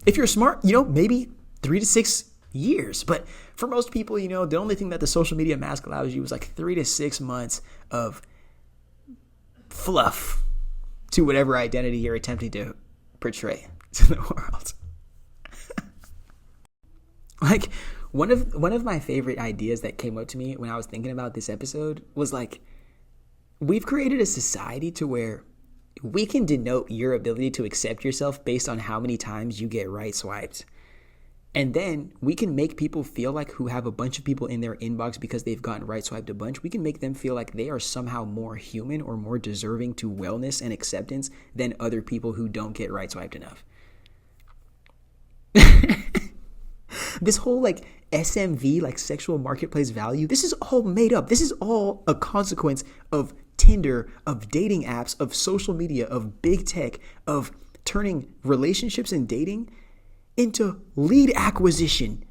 If you're smart, maybe 3 to 6 years. But for most people, the only thing that the social media mask allows you is like 3 to 6 months of fluff to whatever identity you're attempting to portray to the world. Like one of my favorite ideas that came up to me when I was thinking about this episode was like, we've created a society to where we can denote your ability to accept yourself based on how many times you get right swiped. And then we can make people feel like, who have a bunch of people in their inbox because they've gotten right swiped a bunch, we can make them feel like they are somehow more human or more deserving to wellness and acceptance than other people who don't get right swiped enough. This whole like SMV, like sexual marketplace value, this is all made up. This is all a consequence of Tinder, of dating apps, of social media, of big tech, of turning relationships and dating into lead acquisition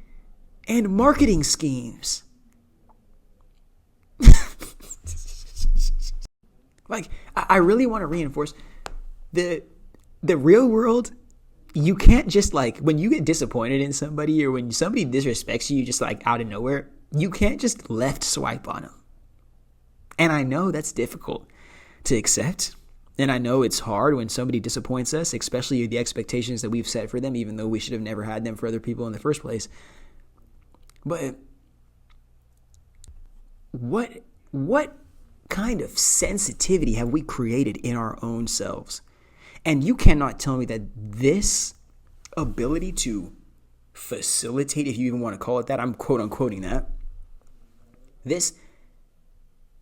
and marketing schemes. Like, I really want to reinforce the real world. You can't just like, when you get disappointed in somebody or when somebody disrespects you just like out of nowhere, you can't just left swipe on them. And I know that's difficult to accept. And I know it's hard when somebody disappoints us, especially the expectations that we've set for them, even though we should have never had them for other people in the first place. But what kind of sensitivity have we created in our own selves? And you cannot tell me that this ability to facilitate, if you even want to call it that, I'm quote unquoting that, this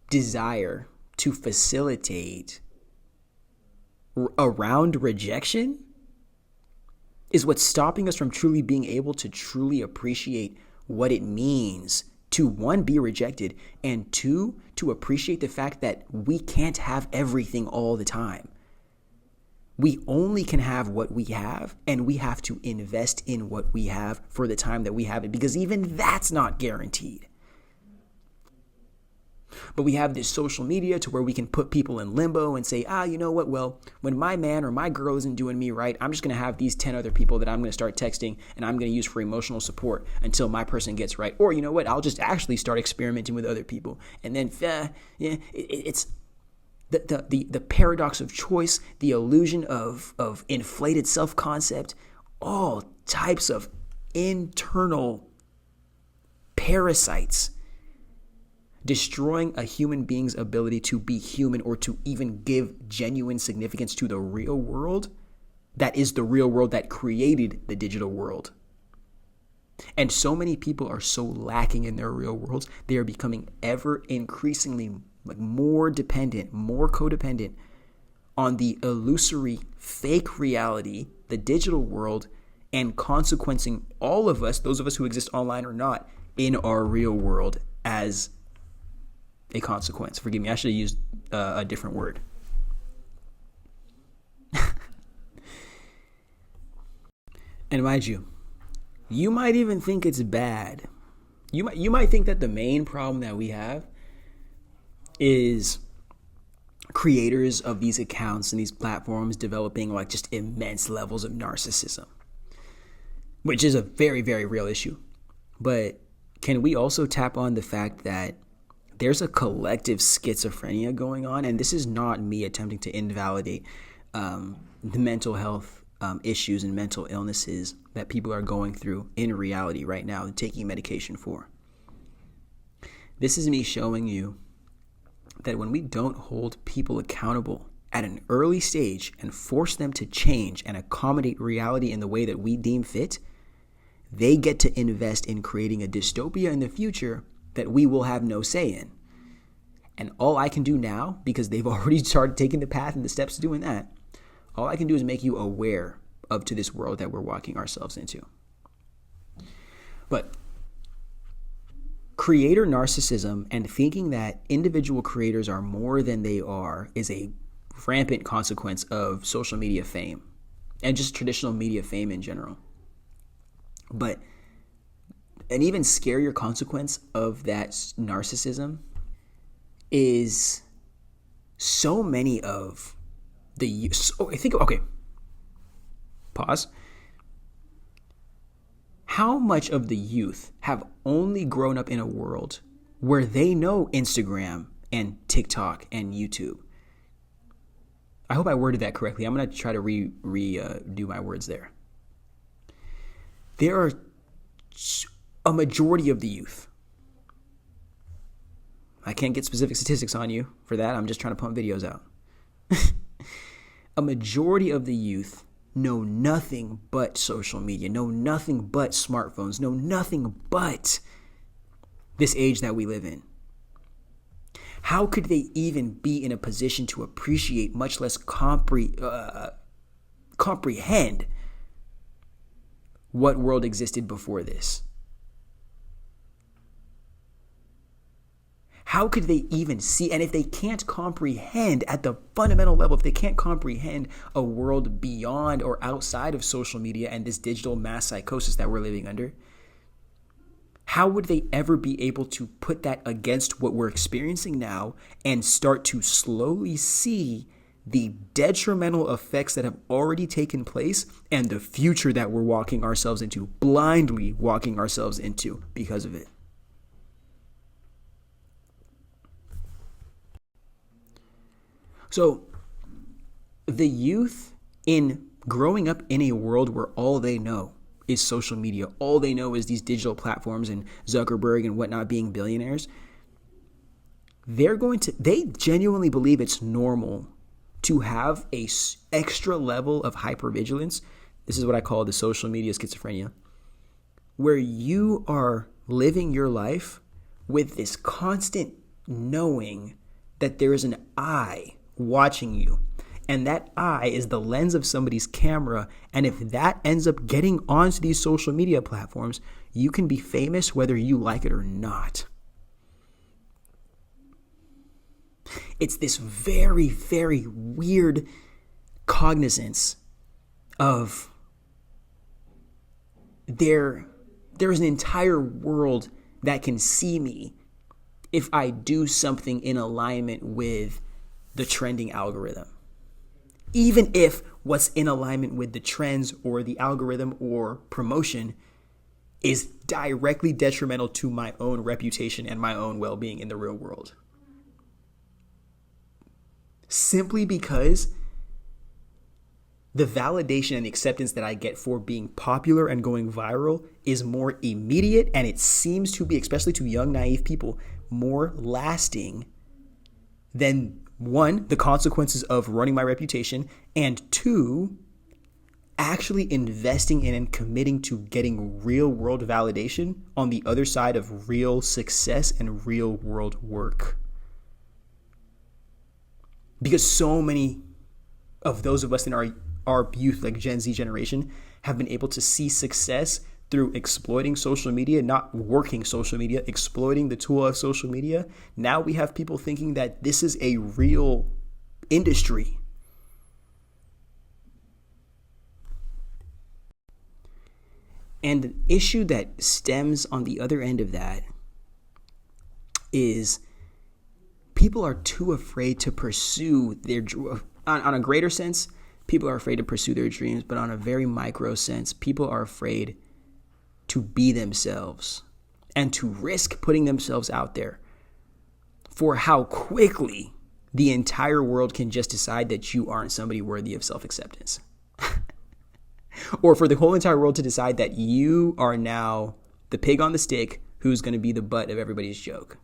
desire to facilitate around rejection is what's stopping us from truly being able to truly appreciate what it means to, one, be rejected, and two, to appreciate the fact that we can't have everything all the time. We only can have what we have, and we have to invest in what we have for the time that we have it, because even that's not guaranteed. But we have this social media to where we can put people in limbo and say, you know what? Well, when my man or my girl isn't doing me right, I'm just going to have these 10 other people that I'm going to start texting and I'm going to use for emotional support until my person gets right. Or you know what? I'll just actually start experimenting with other people. And then it's the paradox of choice, the illusion of inflated self-concept, all types of internal parasites destroying a human being's ability to be human or to even give genuine significance to the real world that is the real world that created the digital world. And so many people are so lacking in their real worlds, they are becoming ever increasingly more dependent, more codependent on the illusory fake reality, the digital world, and consequencing all of us, those of us who exist online or not, in our real world as a consequence. Forgive me, I should have used a different word. And mind you, you might even think it's bad. You might think that the main problem that we have is creators of these accounts and these platforms developing like just immense levels of narcissism, which is a very, very real issue. But can we also tap on the fact that there's a collective schizophrenia going on? And this is not me attempting to invalidate the mental health issues and mental illnesses that people are going through in reality right now and taking medication for. This is me showing you that when we don't hold people accountable at an early stage and force them to change and accommodate reality in the way that we deem fit, they get to invest in creating a dystopia in the future that we will have no say in. And all I can do now, because they've already started taking the path and the steps to doing that, all I can do is make you aware of to this world that we're walking ourselves into. But creator narcissism and thinking that individual creators are more than they are is a rampant consequence of social media fame and just traditional media fame in general. But an even scarier consequence of that narcissism is so many of the... Pause. How much of the youth have only grown up in a world where they know Instagram and TikTok and YouTube? I hope I worded that correctly. I'm going to try to do my words there. There are a majority of the youth, I can't get specific statistics on you for that. I'm just trying to pump videos out. A majority of the youth know nothing but social media, know nothing but smartphones, know nothing but this age that we live in. How could they even be in a position to appreciate, much less comprehend what world existed before this? How could they even see? And if they can't comprehend at the fundamental level, if they can't comprehend a world beyond or outside of social media and this digital mass psychosis that we're living under, how would they ever be able to put that against what we're experiencing now and start to slowly see the detrimental effects that have already taken place and the future that we're walking ourselves into, blindly walking ourselves into because of it? So the youth in growing up in a world where all they know is social media, all they know is these digital platforms and Zuckerberg and whatnot being billionaires, they genuinely believe it's normal to have a extra level of hypervigilance. This is what I call the social media schizophrenia, where you are living your life with this constant knowing that there is an eye watching you. And that eye is the lens of somebody's camera. And if that ends up getting onto these social media platforms, you can be famous whether you like it or not. It's this very, very weird cognizance of there's an entire world that can see me if I do something in alignment with the trending algorithm. Even if what's in alignment with the trends or the algorithm or promotion is directly detrimental to my own reputation and my own well-being in the real world. Simply because the validation and the acceptance that I get for being popular and going viral is more immediate, and it seems to be, especially to young, naive people, more lasting than, one, the consequences of running my reputation, and two, actually investing in and committing to getting real world validation on the other side of real success and real world work. Because so many of those of us in our youth, like Gen Z generation, have been able to see success through exploiting social media, not working social media, exploiting the tool of social media. Now we have people thinking that this is a real industry. And the issue that stems on the other end of that is people are too afraid to pursue their, on a greater sense, people are afraid to pursue their dreams, but on a very micro sense, people are afraid to be themselves and to risk putting themselves out there for how quickly the entire world can just decide that you aren't somebody worthy of self-acceptance. Or for the whole entire world to decide that you are now the pig on the stick who's going to be the butt of everybody's joke.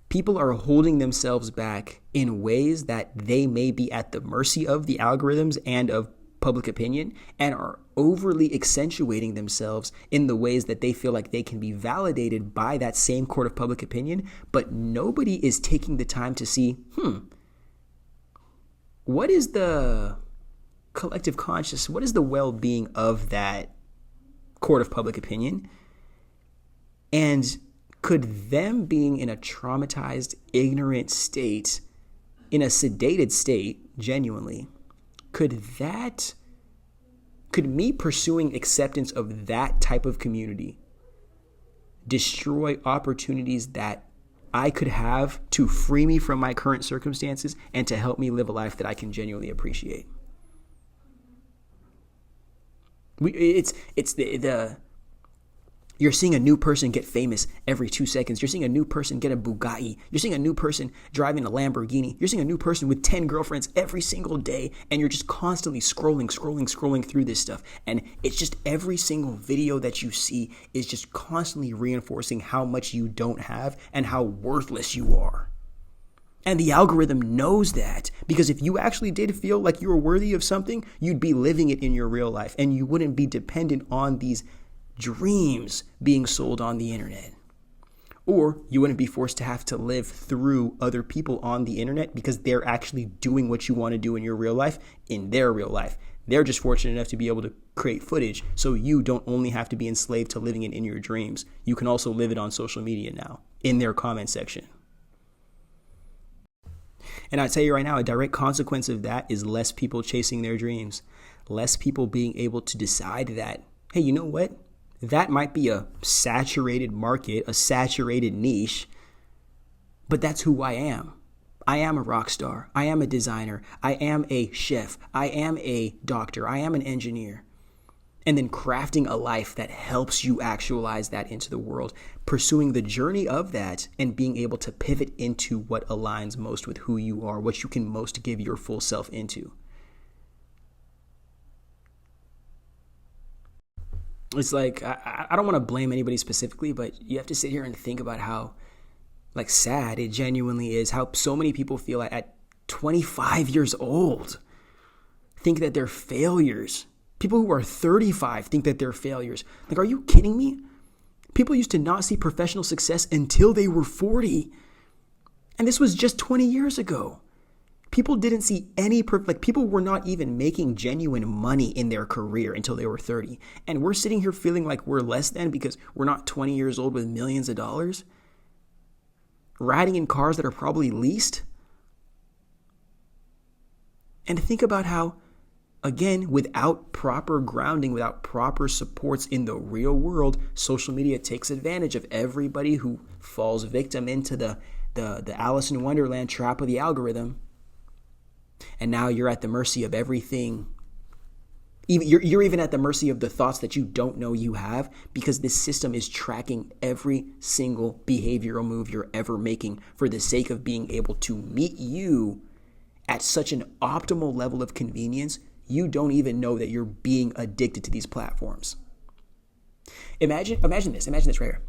People are holding themselves back in ways that they may be at the mercy of the algorithms and of public opinion, and are overly accentuating themselves in the ways that they feel like they can be validated by that same court of public opinion, but nobody is taking the time to see, what is the collective conscious, what is the well-being of that court of public opinion? And could them being in a traumatized, ignorant state, in a sedated state, genuinely, could me pursuing acceptance of that type of community destroy opportunities that I could have to free me from my current circumstances and to help me live a life that I can genuinely appreciate? It's You're seeing a new person get famous every 2 seconds. You're seeing a new person get a Bugatti. You're seeing a new person driving a Lamborghini. You're seeing a new person with 10 girlfriends every single day. And you're just constantly scrolling through this stuff. And it's just every single video that you see is just constantly reinforcing how much you don't have and how worthless you are. And the algorithm knows that, because if you actually did feel like you were worthy of something, you'd be living it in your real life and you wouldn't be dependent on these dreams being sold on the internet. Or you wouldn't be forced to have to live through other people on the internet because they're actually doing what you want to do in your real life in their real life. They're just fortunate enough to be able to create footage, so you don't only have to be enslaved to living it in your dreams. You can also live it on social media now in their comment section. And I tell you right now, a direct consequence of that is less people chasing their dreams, less people being able to decide that, hey, you know what? That might be a saturated market, a saturated niche, but that's who I am. I am a rock star. I am a designer. I am a chef. I am a doctor. I am an engineer. And then crafting a life that helps you actualize that into the world, pursuing the journey of that and being able to pivot into what aligns most with who you are, what you can most give your full self into. It's like, I don't want to blame anybody specifically, but you have to sit here and think about how like sad it genuinely is, how so many people feel at 25 years old think that they're failures. People who are 35 think that they're failures. Like, are you kidding me? People used to not see professional success until they were 40. And this was just 20 years ago. People didn't see any, people were not even making genuine money in their career until they were 30. And we're sitting here feeling like we're less than because we're not 20 years old with millions of dollars, riding in cars that are probably leased. And think about how, again, without proper grounding, without proper supports in the real world, social media takes advantage of everybody who falls victim into the Alice in Wonderland trap of the algorithm. And now you're at the mercy of everything. You're even at the mercy of the thoughts that you don't know you have, because this system is tracking every single behavioral move you're ever making for the sake of being able to meet you at such an optimal level of convenience, you don't even know that you're being addicted to these platforms. Imagine this right here.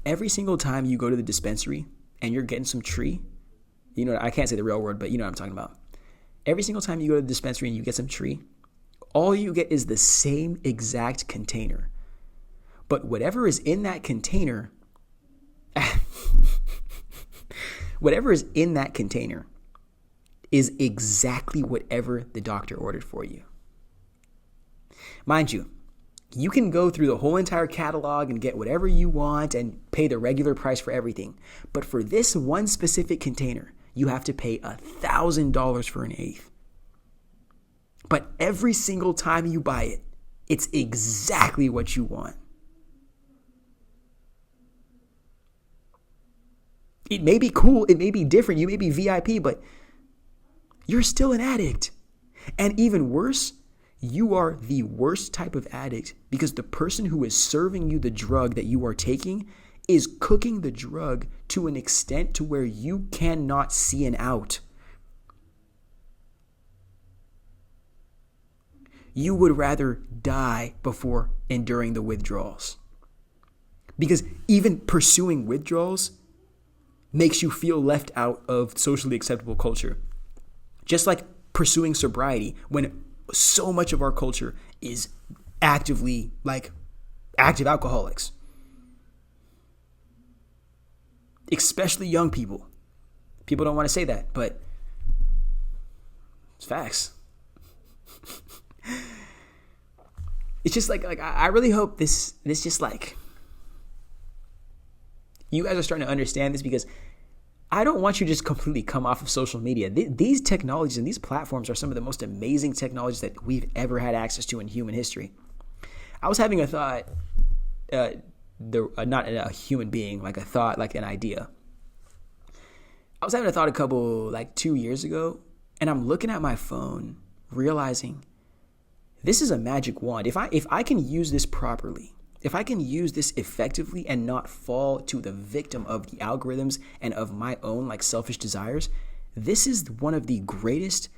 Every single time you go to the dispensary and you're getting some tree, you know, I can't say the real word, but you know what I'm talking about. Every single time you go to the dispensary and you get some tree, all you get is the same exact container. But whatever is in that container, is exactly whatever the doctor ordered for you. Mind you, you can go through the whole entire catalog and get whatever you want and pay the regular price for everything. But for this one specific container, you have to pay $1,000 for an eighth. But every single time you buy it, it's exactly what you want. It may be cool, it may be different, you may be VIP, but you're still an addict. And even worse, you are the worst type of addict because the person who is serving you the drug that you are taking is cooking the drug to an extent to where you cannot see an out. You would rather die before enduring the withdrawals. Because even pursuing withdrawals makes you feel left out of socially acceptable culture. Just like pursuing sobriety, when so much of our culture is active alcoholics. Especially young people. People don't want to say that, but it's facts. It's just like I really hope this just like you guys are starting to understand this, because I don't want you to just completely come off of social media. These technologies and these platforms are some of the most amazing technologies that we've ever had access to in human history. I was having a thought, not a human being, like a thought, like an idea. I was having a thought 2 years ago, and I'm looking at my phone, realizing this is a magic wand. If I can use this properly, if I can use this effectively and not fall to the victim of the algorithms and of my own like selfish desires, this is one of the greatest,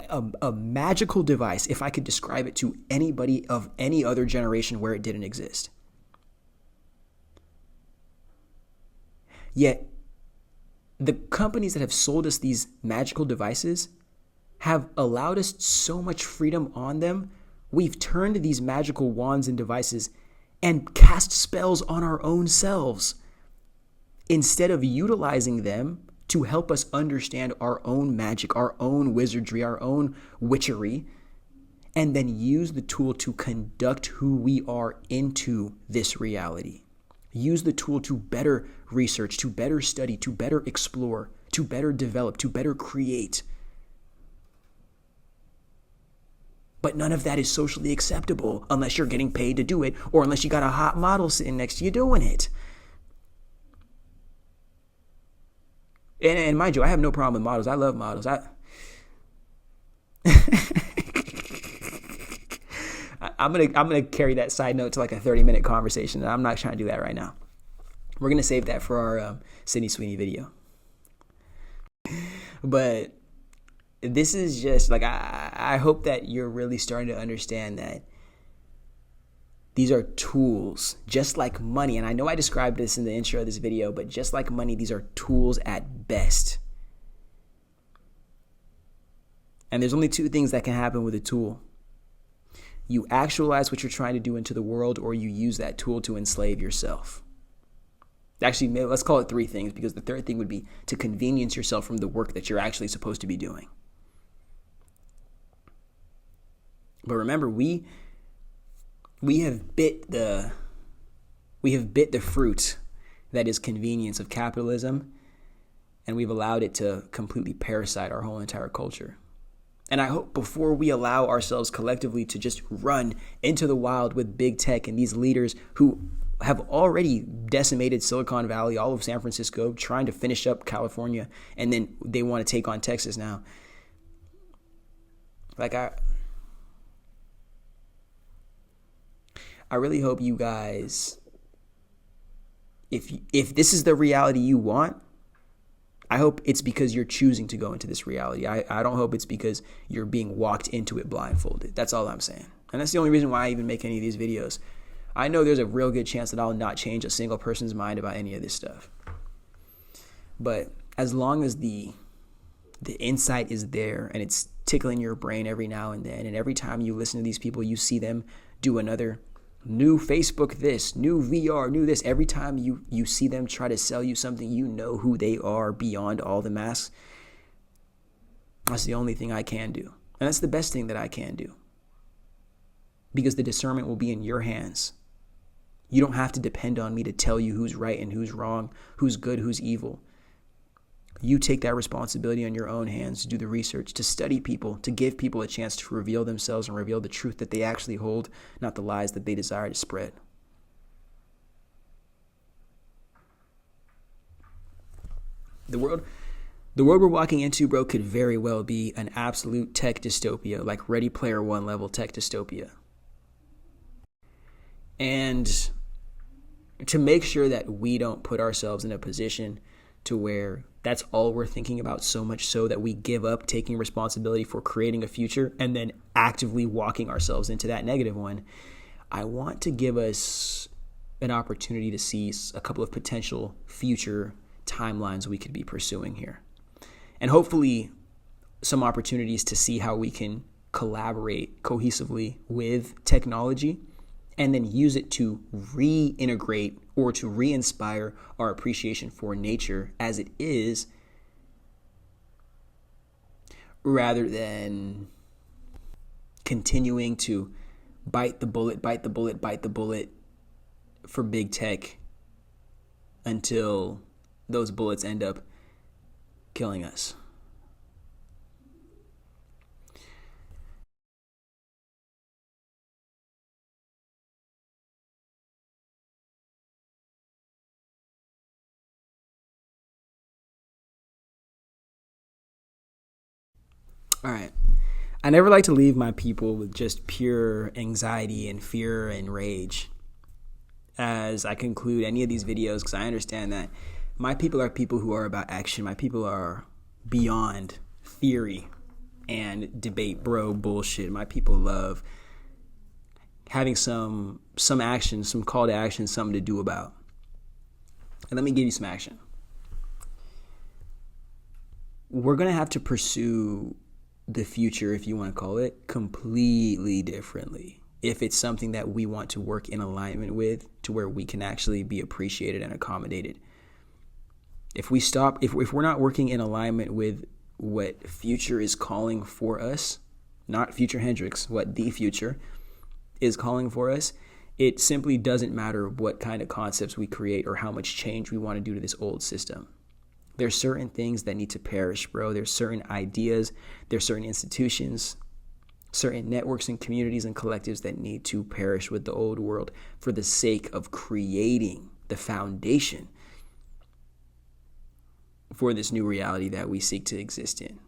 a magical device, if I could describe it to anybody of any other generation where it didn't exist. Yet, the companies that have sold us these magical devices have allowed us so much freedom on them. We've turned these magical wands and devices and cast spells on our own selves instead of utilizing them to help us understand our own magic, our own wizardry, our own witchery, and then use the tool to conduct who we are into this reality. Use the tool to better research, to better study, to better explore, to better develop, to better create. But none of that is socially acceptable unless you're getting paid to do it or unless you got a hot model sitting next to you doing it. And mind you, I have no problem with models. I love models. I'm gonna carry that side note to like a 30-minute conversation. I'm not trying to do that right now. We're gonna save that for our Sydney Sweeney video. But this is just like I hope that you're really starting to understand that these are tools, just like money. And I know I described this in the intro of this video, but just like money, these are tools at best. And there's only two things that can happen with a tool. You actualize what you're trying to do into the world, or you use that tool to enslave yourself. Actually, let's call it three things, because the third thing would be to convenience yourself from the work that you're actually supposed to be doing. But remember, we have bit the fruit that is convenience of capitalism, and we've allowed it to completely parasite our whole entire culture. And I hope before we allow ourselves collectively to just run into the wild with big tech and these leaders who have already decimated Silicon Valley, all of San Francisco, trying to finish up California, and then they want to take on Texas now. Like I really hope you guys, if this is the reality you want, I hope it's because you're choosing to go into this reality. I don't hope it's because you're being walked into it blindfolded. That's all I'm saying. And that's the only reason why I even make any of these videos. I know there's a real good chance that I'll not change a single person's mind about any of this stuff. But as long as the insight is there and it's tickling your brain every now and then, and every time you listen to these people, you see them do another new Facebook this, new VR, new this. Every time you see them try to sell you something, you know who they are beyond all the masks. That's the only thing I can do. And that's the best thing that I can do. Because the discernment will be in your hands. You don't have to depend on me to tell you who's right and who's wrong, who's good, who's evil. You take that responsibility on your own hands to do the research, to study people, to give people a chance to reveal themselves and reveal the truth that they actually hold, not the lies that they desire to spread. The world we're walking into, bro, could very well be an absolute tech dystopia, like Ready Player One level tech dystopia. And to make sure that we don't put ourselves in a position to where that's all we're thinking about, so much so that we give up taking responsibility for creating a future and then actively walking ourselves into that negative one, I want to give us an opportunity to see a couple of potential future timelines we could be pursuing here. And hopefully some opportunities to see how we can collaborate cohesively with technology and then use it to reintegrate or to re-inspire our appreciation for nature as it is, rather than continuing to bite the bullet for big tech until those bullets end up killing us. All right. I never like to leave my people with just pure anxiety and fear and rage. as I conclude any of these videos, because I understand that my people are people who are about action. My people are beyond theory and debate bro bullshit. My people love having some action, some call to action, something to do about. And let me give you some action. We're going to have to pursue the future, if you want to call it, completely differently. If it's something that we want to work in alignment with, to where we can actually be appreciated and accommodated. If we're not working in alignment with what future is calling for us, not future Hendrix, what the future is calling for us, it simply doesn't matter what kind of concepts we create or how much change we want to do to this old system. There's certain things that need to perish, bro. There's certain ideas, there's certain institutions, certain networks and communities and collectives that need to perish with the old world for the sake of creating the foundation for this new reality that we seek to exist in.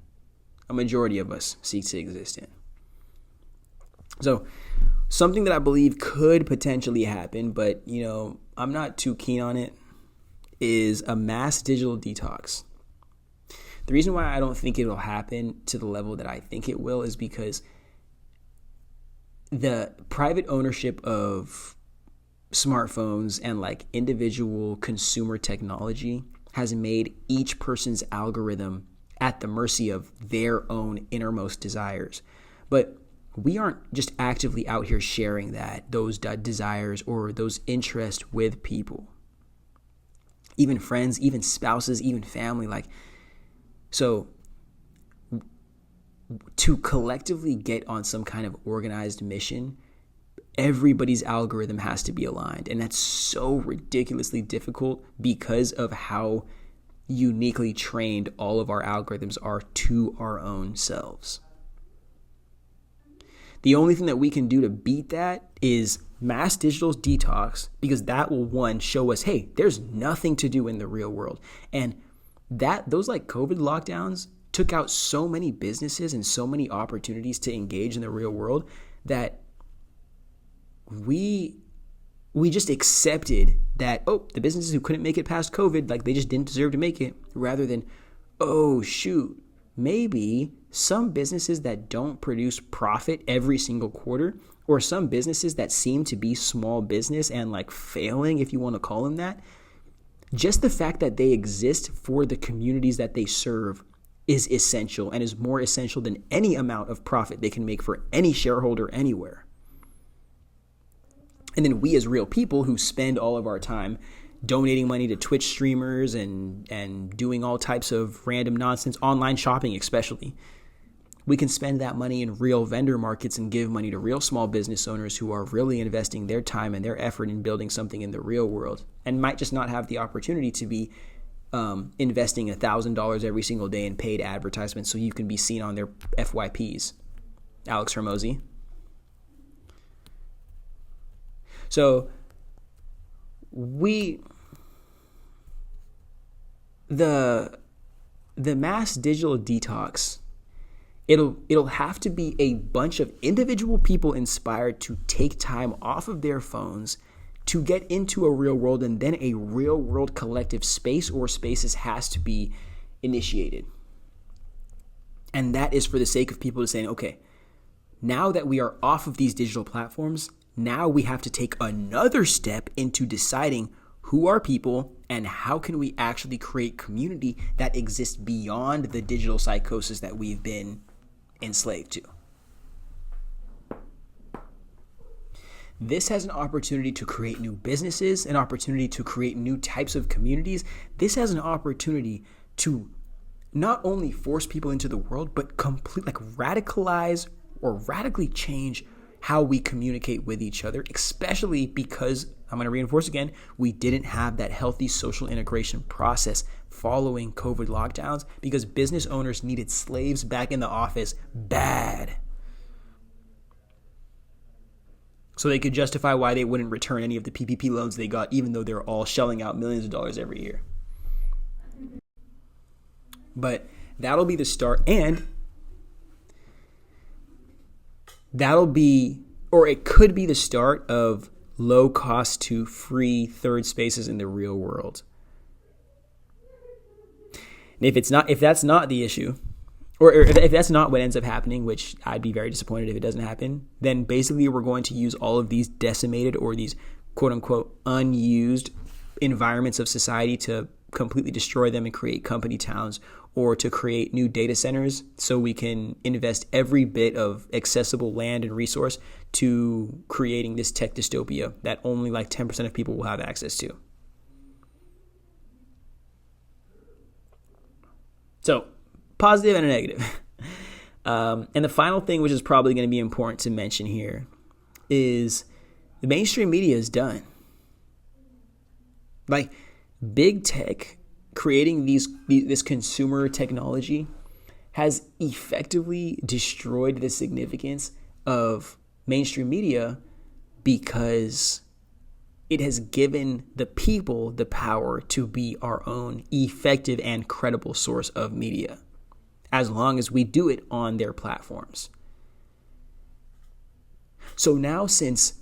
A majority of us seek to exist in. So something that I believe could potentially happen, but I'm not too keen on it, is a mass digital detox. The reason why I don't think it'll happen to the level that I think it will is because the private ownership of smartphones and like individual consumer technology has made each person's algorithm at the mercy of their own innermost desires. But we aren't just actively out here sharing those desires or those interests with people. Even friends, even spouses, even family. So to collectively get on some kind of organized mission, everybody's algorithm has to be aligned. And that's so ridiculously difficult because of how uniquely trained all of our algorithms are to our own selves. The only thing that we can do to beat that is mass digital detox, because that will, one, show us, hey, there's nothing to do in the real world. And those like COVID lockdowns took out so many businesses and so many opportunities to engage in the real world that we just accepted that, the businesses who couldn't make it past COVID, like they just didn't deserve to make it, rather than, shoot, maybe some businesses that don't produce profit every single quarter, or some businesses that seem to be small business and like failing, if you want to call them that, just the fact that they exist for the communities that they serve is essential, and is more essential than any amount of profit they can make for any shareholder anywhere. And then we as real people who spend all of our time donating money to Twitch streamers and doing all types of random nonsense, online shopping especially, we can spend that money in real vendor markets and give money to real small business owners who are really investing their time and their effort in building something in the real world, and might just not have the opportunity to be investing $1,000 every single day in paid advertisements so you can be seen on their FYPs. Alex Hormozy. So the mass digital detox, it'll have to be a bunch of individual people inspired to take time off of their phones to get into a real world, and then a real world collective space or spaces has to be initiated. And that is for the sake of people saying, okay, now that we are off of these digital platforms, now we have to take another step into deciding who are people and how can we actually create community that exists beyond the digital psychosis that we've been enslaved to. This has an opportunity to create new businesses, an opportunity to create new types of communities. This has an opportunity to not only force people into the world, but radicalize or radically change how we communicate with each other, especially because, I'm going to reinforce again, we didn't have that healthy social integration process following COVID lockdowns because business owners needed slaves back in the office bad. So they could justify why they wouldn't return any of the PPP loans they got, even though they're all shelling out millions of dollars every year. But that'll be the start, and that'll be, or it could be the start of low cost to free third spaces in the real world. And if that's not the issue, or if that's not what ends up happening, which I'd be very disappointed if it doesn't happen, then basically we're going to use all of these decimated or these quote unquote unused environments of society to completely destroy them and create company towns, or to create new data centers so we can invest every bit of accessible land and resource to creating this tech dystopia that only like 10% of people will have access to. So, positive and a negative. And the final thing, which is probably going to be important to mention here, is the mainstream media is done. Like, big tech creating this consumer technology has effectively destroyed the significance of mainstream media because it has given the people the power to be our own effective and credible source of media, as long as we do it on their platforms. So now, since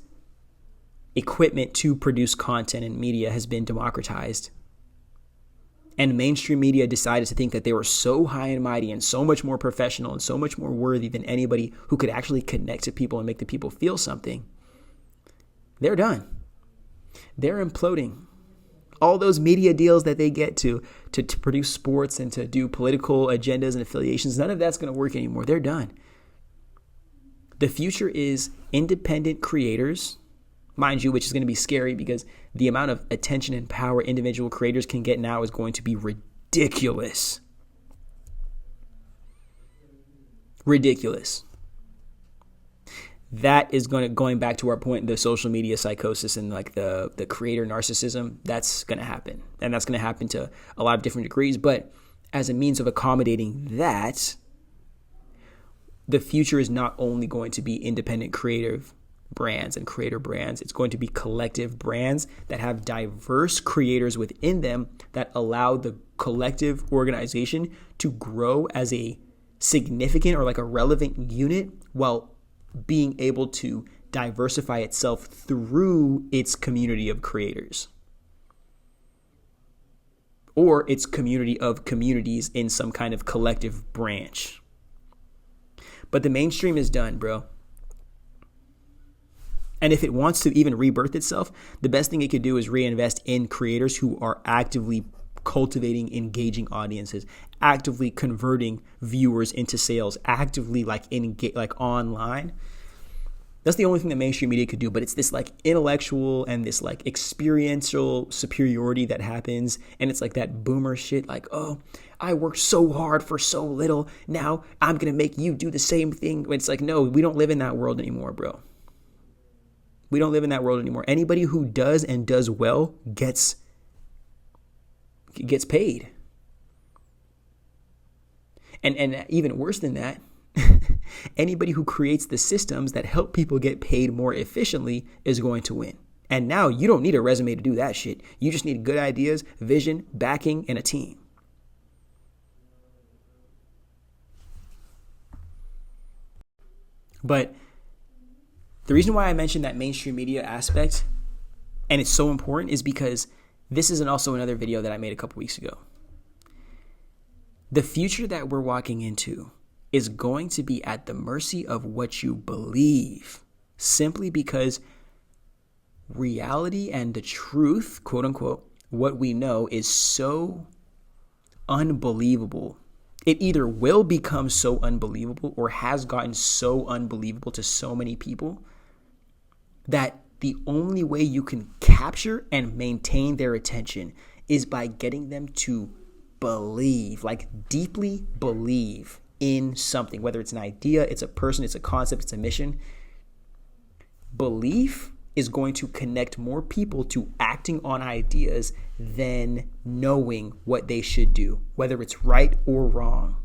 equipment to produce content and media has been democratized, and mainstream media decided to think that they were so high and mighty and so much more professional and so much more worthy than anybody who could actually connect to people and make the people feel something, they're done. They're imploding. All those media deals that they get to produce sports and to do political agendas and affiliations, none of that's going to work anymore. They're done. The future is independent creators, mind you, which is going to be scary because the amount of attention and power individual creators can get now is going to be ridiculous. Ridiculous. That is going back to our point, the social media psychosis and like the creator narcissism. That's going to happen. And that's going to happen to a lot of different degrees. But as a means of accommodating that, the future is not only going to be independent creative brands and creator brands. It's going to be collective brands that have diverse creators within them that allow the collective organization to grow as a significant or like a relevant unit while being able to diversify itself through its community of creators or its community of communities in some kind of collective branch. But the mainstream is done, bro. And if it wants to even rebirth itself, the best thing it could do is reinvest in creators who are actively cultivating engaging audiences, actively converting viewers into sales, actively like online. That's the only thing that mainstream media could do. But it's this like intellectual and this like experiential superiority that happens. And it's like that boomer shit like, oh, I worked so hard for so little. Now I'm going to make you do the same thing. It's like, no, we don't live in that world anymore, bro. We don't live in that world anymore. Anybody who does and does well gets paid. And even worse than that, anybody who creates the systems that help people get paid more efficiently is going to win. And now you don't need a resume to do that shit. You just need good ideas, vision, backing, and a team. But the reason why I mentioned that mainstream media aspect, and it's so important, is because this is also another video that I made a couple weeks ago. The future that we're walking into is going to be at the mercy of what you believe, simply because reality and the truth, quote unquote, what we know is so unbelievable. It either will become so unbelievable or has gotten so unbelievable to so many people that the only way you can capture and maintain their attention is by getting them to believe, like deeply believe in something, whether it's an idea, it's a person, it's a concept, it's a mission. Belief is going to connect more people to acting on ideas than knowing what they should do, whether it's right or wrong.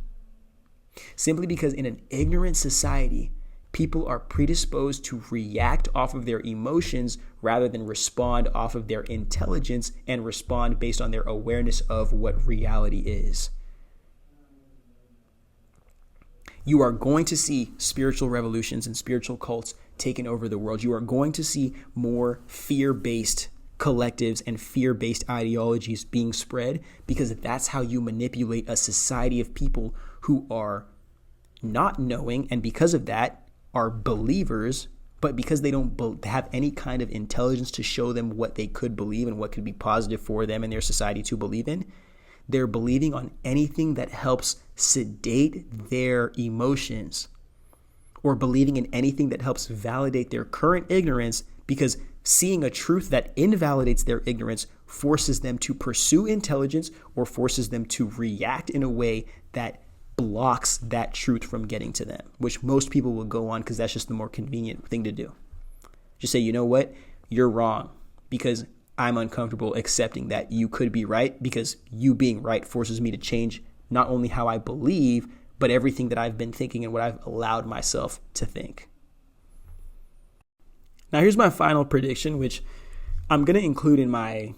Simply because in an ignorant society, people are predisposed to react off of their emotions rather than respond off of their intelligence and respond based on their awareness of what reality is. You are going to see spiritual revolutions and spiritual cults taking over the world. You are going to see more fear-based collectives and fear-based ideologies being spread, because that's how you manipulate a society of people who are not knowing, and because of that are believers, but because they don't have any kind of intelligence to show them what they could believe and what could be positive for them and their society to believe in. They're believing on anything that helps sedate their emotions, or believing in anything that helps validate their current ignorance, because seeing a truth that invalidates their ignorance forces them to pursue intelligence or forces them to react in a way that blocks that truth from getting to them, which most people will go on because that's just the more convenient thing to do. Just say, you know what, you're wrong, because I'm uncomfortable accepting that you could be right, because you being right forces me to change not only how I believe, but everything that I've been thinking and what I've allowed myself to think. Now, here's my final prediction, which I'm going to include in my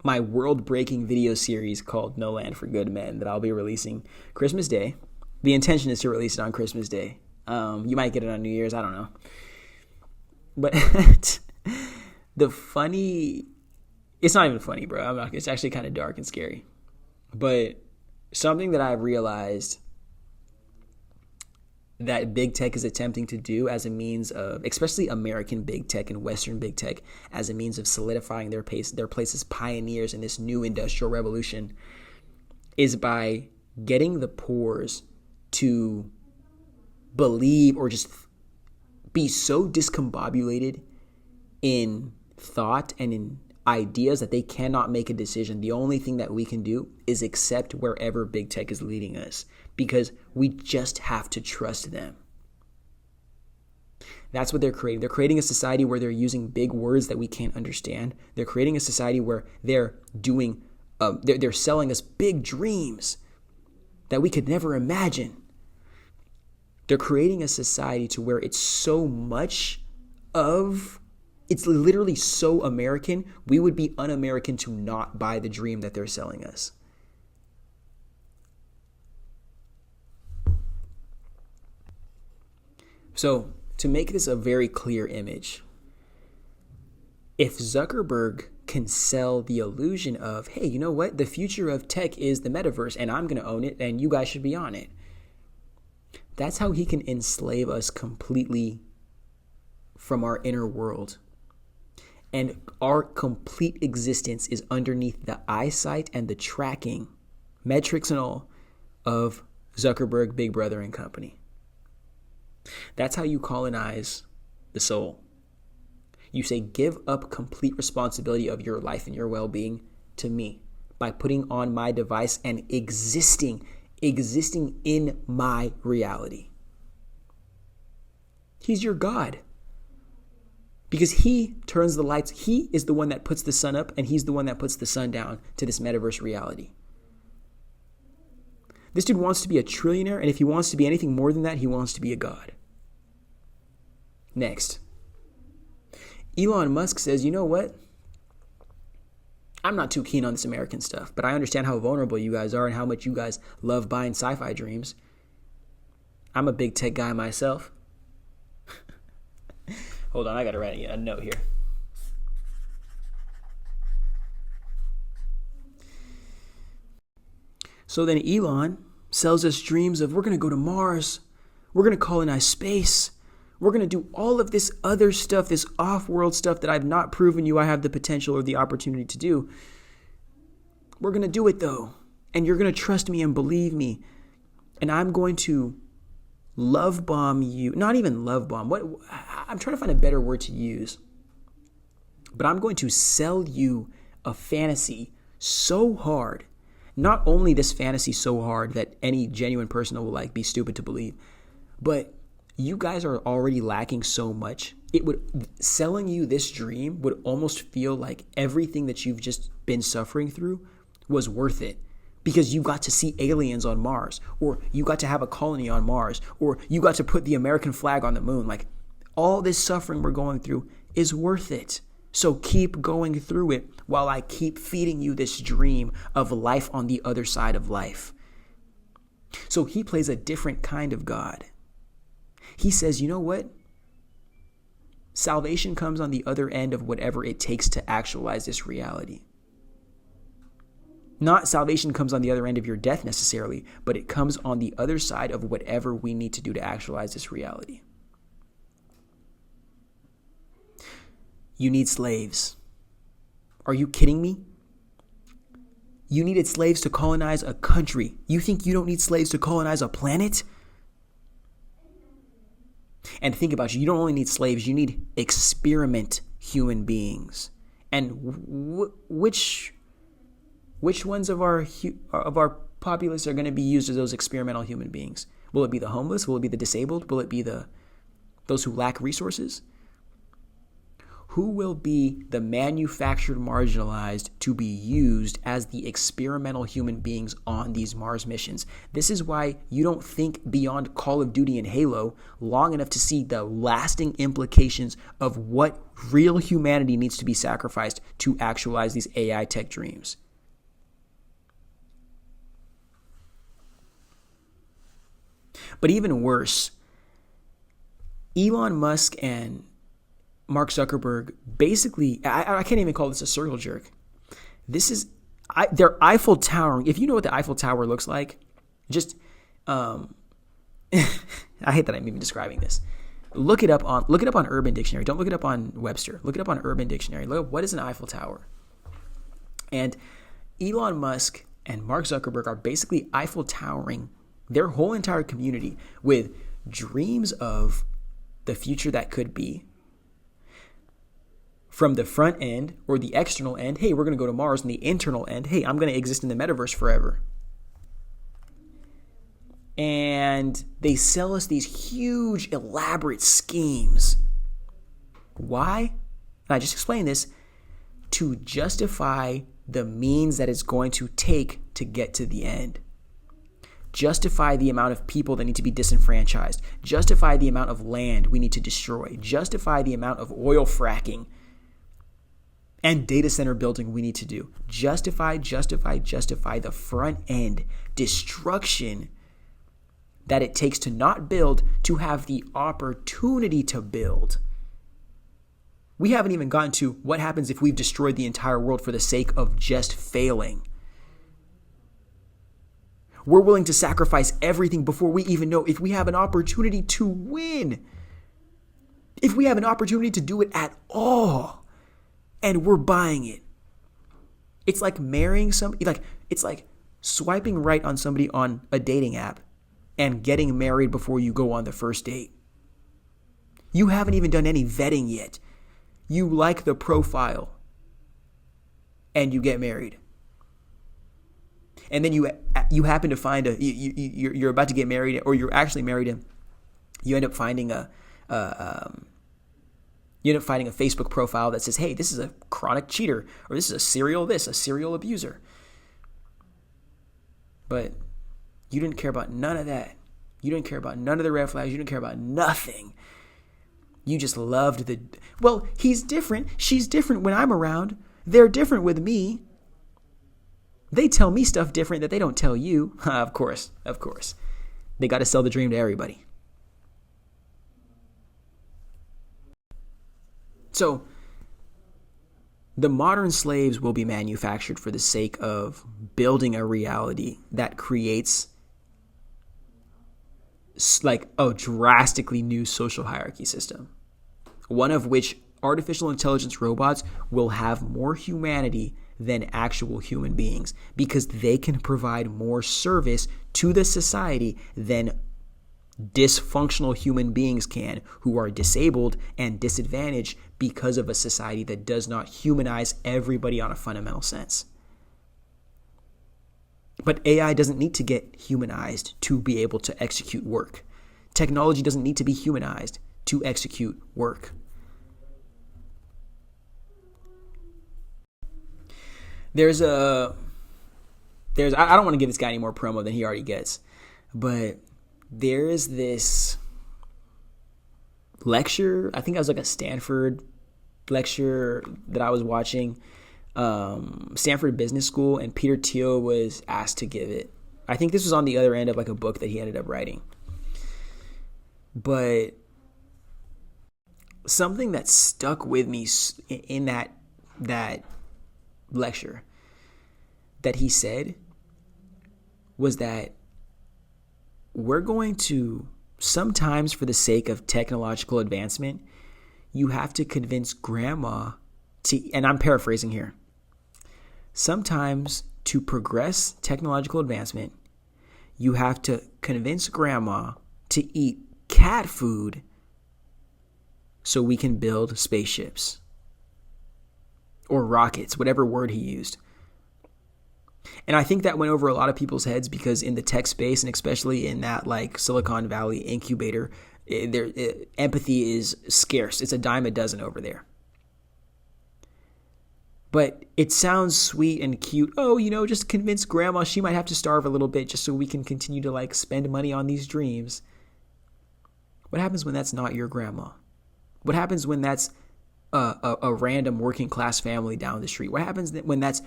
world-breaking video series called No Land for Good Men that I'll be releasing Christmas Day. The intention is to release it on Christmas Day. You might get it on New Year's, I don't know. But it's not even funny, bro. It's actually kind of dark and scary. But something that I've realized that big tech is attempting to do as a means of, especially American big tech and Western big tech, as a means of solidifying their place as pioneers in this new industrial revolution, is by getting the poors to believe or just be so discombobulated in thought and in ideas that they cannot make a decision. The only thing that we can do is accept wherever big tech is leading us, because we just have to trust them. That's what they're creating. They're creating a society where they're using big words that we can't understand. They're creating a society where they're selling us big dreams that we could never imagine. They're creating a society to where it's literally so American, we would be un-American to not buy the dream that they're selling us. So, to make this a very clear image, if Zuckerberg can sell the illusion of, hey, you know what? The future of tech is the metaverse, and I'm going to own it, and you guys should be on it. That's how he can enslave us completely from our inner world. And our complete existence is underneath the eyesight and the tracking, metrics and all, of Zuckerberg, Big Brother, and company. That's how you colonize the soul. You say, give up complete responsibility of your life and your well-being to me by putting on my device and existing in my reality. He's your God. Because he turns the lights. He is the one that puts the sun up, and he's the one that puts the sun down to this metaverse reality. This dude wants to be a trillionaire, and if he wants to be anything more than that, he wants to be a god. Next. Elon Musk says, you know what? I'm not too keen on this American stuff, but I understand how vulnerable you guys are and how much you guys love buying sci-fi dreams. I'm a big tech guy myself. Hold on, I got to write a note here. So then Elon sells us dreams of, we're going to go to Mars. We're going to colonize space. We're going to do all of this other stuff, this off-world stuff that I've not proven you I have the potential or the opportunity to do. We're going to do it though. And you're going to trust me and believe me. And I'm going to love bomb you. Not even love bomb. I'm trying to find a better word to use. But I'm going to sell you a fantasy so hard. Not only this fantasy so hard that any genuine person will be stupid to believe, but you guys are already lacking so much. Selling you this dream would almost feel like everything that you've just been suffering through was worth it, because you got to see aliens on Mars, or you got to have a colony on Mars, or you got to put the American flag on the moon. Like, all this suffering we're going through is worth it. So keep going through it while I keep feeding you this dream of life on the other side of life. So he plays a different kind of God. He says, you know what? Salvation comes on the other end of whatever it takes to actualize this reality. Not salvation comes on the other end of your death necessarily, but it comes on the other side of whatever we need to do to actualize this reality. You need slaves. Are you kidding me? You needed slaves to colonize a country. You think you don't need slaves to colonize a planet? And think about it, you don't only need slaves, you need experiment human beings. And which ones of our populace are going to be used as those experimental human beings? Will it be the homeless? Will it be the disabled? Will it be those who lack resources? Who will be the manufactured marginalized to be used as the experimental human beings on these Mars missions? This is why you don't think beyond Call of Duty and Halo long enough to see the lasting implications of what real humanity needs to be sacrificed to actualize these AI tech dreams. But even worse, Elon Musk and Mark Zuckerberg basically, I can't even call this a circle jerk. This is their Eiffel Tower. If you know what the Eiffel Tower looks like, just I hate that I'm even describing this. Look it up on Urban Dictionary. Don't look it up on Webster. Look it up on Urban Dictionary. Look up what is an Eiffel Tower. And Elon Musk and Mark Zuckerberg are basically Eiffel Towering their whole entire community with dreams of the future that could be. From the front end or the external end, hey, we're going to go to Mars, and the internal end, hey, I'm going to exist in the metaverse forever. And they sell us these huge, elaborate schemes. Why? And I just explained this to justify the means that it's going to take to get to the end. Justify the amount of people that need to be disenfranchised. Justify the amount of land we need to destroy. Justify the amount of oil fracking and data center building we need to do. Justify the front end destruction that it takes to not build, to have the opportunity to build. We haven't even gotten to what happens if we've destroyed the entire world for the sake of just failing. We're willing to sacrifice everything before we even know if we have an opportunity to win. If we have an opportunity to do it at all. And we're buying it. It's like marrying somebody. It's like swiping right on somebody on a dating app and getting married before you go on the first date. You haven't even done any vetting yet. You like the profile and you get married. And then you happen to find you're about to get married, or you're actually married, and you end up finding a Facebook profile that says, hey, this is a chronic cheater, or this is a serial abuser. But you didn't care about none of that. You didn't care about none of the red flags. You didn't care about nothing. You just loved he's different. She's different when I'm around. They're different with me. They tell me stuff different that they don't tell you. Of course. They got to sell the dream to everybody. So, the modern slaves will be manufactured for the sake of building a reality that creates like a drastically new social hierarchy system. One of which artificial intelligence robots will have more humanity than actual human beings, because they can provide more service to the society than dysfunctional human beings can, who are disabled and disadvantaged because of a society that does not humanize everybody on a fundamental sense. But AI doesn't need to get humanized to be able to execute work. Technology doesn't need to be humanized to execute work. I don't want to give this guy any more promo than he already gets, but there is this lecture, I think it was like a Stanford lecture that I was watching, Stanford Business School, and Peter Thiel was asked to give it. I think this was on the other end of like a book that he ended up writing. But something that stuck with me in that lecture that he said was that we're going to, sometimes for the sake of technological advancement, you have to convince grandma to, and I'm paraphrasing here, sometimes to progress technological advancement, you have to convince grandma to eat cat food so we can build spaceships or rockets, whatever word he used. And I think that went over a lot of people's heads because in the tech space, and especially in that like Silicon Valley incubator, empathy is scarce. It's a dime a dozen over there. But it sounds sweet and cute. Oh, just convince grandma she might have to starve a little bit just so we can continue to like spend money on these dreams. What happens when that's not your grandma? What happens when that's a random working class family down the street? What happens when that's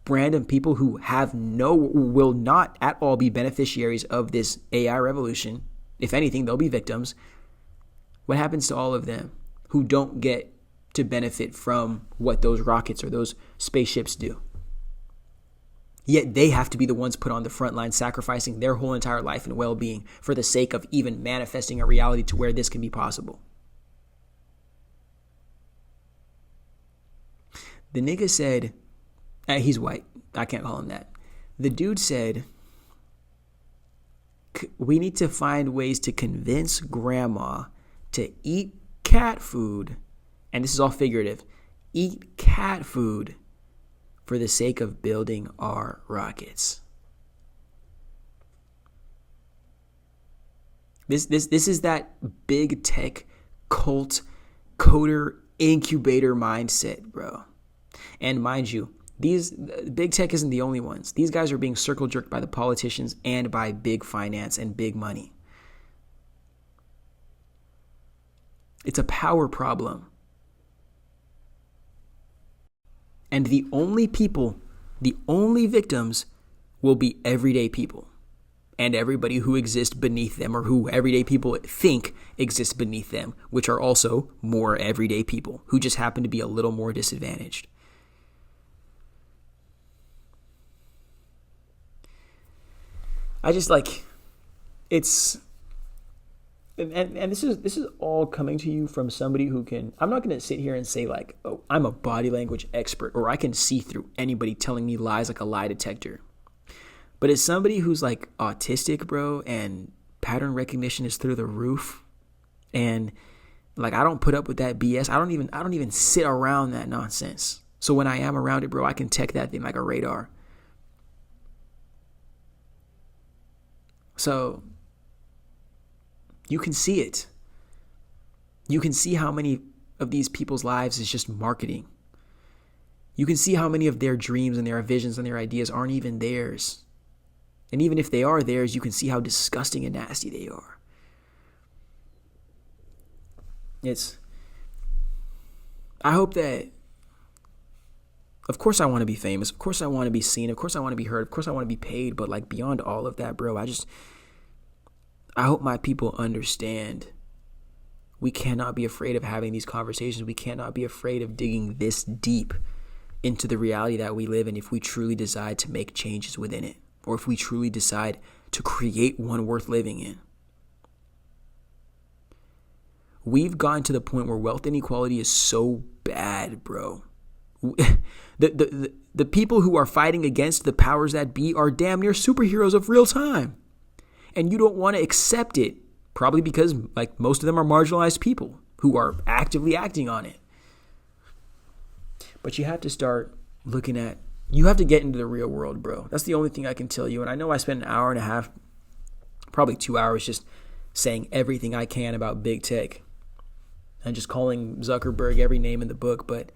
random people who will not at all be beneficiaries of this AI revolution? If anything, they'll be victims. What happens to all of them who don't get to benefit from what those rockets or those spaceships do? Yet they have to be the ones put on the front line, sacrificing their whole entire life and well-being for the sake of even manifesting a reality to where this can be possible. The nigga said, he's white. I can't call him that. The dude said, we need to find ways to convince grandma to eat cat food, and this is all figurative, eat cat food for the sake of building our rockets. This is that big tech cult coder incubator mindset, bro. And mind you, these big tech isn't the only ones. These guys are being circle jerked by the politicians and by big finance and big money. It's a power problem. And the only victims will be everyday people and everybody who exists beneath them, or who everyday people think exists beneath them, which are also more everyday people who just happen to be a little more disadvantaged. I just like, it's, and this is all coming to you from somebody who can, I'm not going to sit here and say like, oh, I'm a body language expert, or I can see through anybody telling me lies like a lie detector. But as somebody who's like autistic, bro, and pattern recognition is through the roof, and like I don't put up with that BS. I don't even sit around that nonsense. So when I am around it, bro, I can tech that thing like a radar. So you can see it. You can see how many of these people's lives is just marketing. You can see how many of their dreams and their visions and their ideas aren't even theirs. And even if they are theirs, you can see how disgusting and nasty they are. I hope that, of course I want to be famous. Of course I want to be seen. Of course I want to be heard. Of course I want to be paid. But like beyond all of that, bro, I hope my people understand we cannot be afraid of having these conversations. We cannot be afraid of digging this deep into the reality that we live in if we truly decide to make changes within it, or if we truly decide to create one worth living in. We've gotten to the point where wealth inequality is so bad, bro. The people who are fighting against the powers that be are damn near superheroes of real time. And you don't want to accept it, probably because like most of them are marginalized people who are actively acting on it. But you have to start looking at, you have to get into the real world, bro. That's the only thing I can tell you. And I know I spent an hour and a half, probably 2 hours just saying everything I can about big tech and just calling Zuckerberg every name in the book. But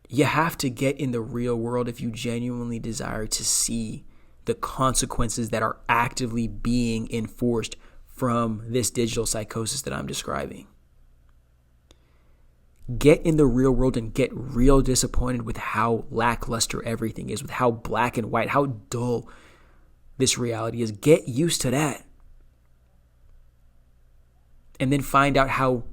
you have to get in the real world if you genuinely desire to see the consequences that are actively being enforced from this digital psychosis that I'm describing. Get in the real world and get real disappointed with how lackluster everything is, with how black and white, how dull this reality is. Get used to that. And then find out how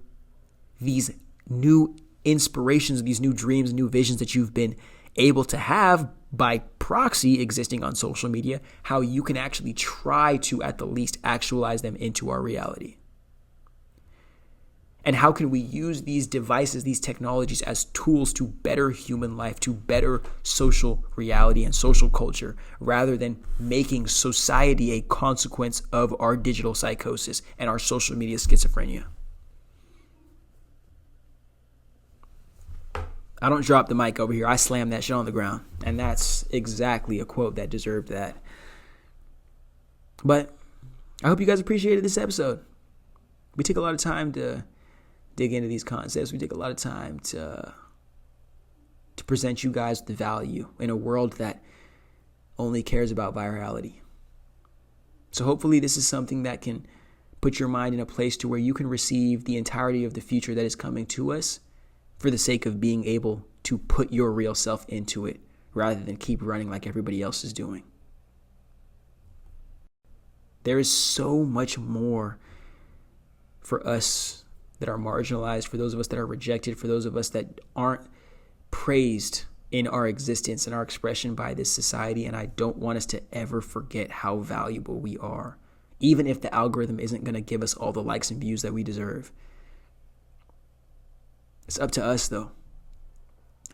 these new inspirations, these new dreams, new visions that you've been able to have by proxy existing on social media, how you can actually try to at the least actualize them into our reality. And how can we use these devices, these technologies as tools to better human life, to better social reality and social culture, rather than making society a consequence of our digital psychosis and our social media schizophrenia. I don't drop the mic over here. I slam that shit on the ground. And that's exactly a quote that deserved that. But I hope you guys appreciated this episode. We take a lot of time to dig into these concepts. We take a lot of time to present you guys the value in a world that only cares about virality. So hopefully this is something that can put your mind in a place to where you can receive the entirety of the future that is coming to us for the sake of being able to put your real self into it rather than keep running like everybody else is doing. There is so much more for us that are marginalized, for those of us that are rejected, for those of us that aren't praised in our existence and our expression by this society. And I don't want us to ever forget how valuable we are, even if the algorithm isn't going to give us all the likes and views that we deserve. It's up to us, though,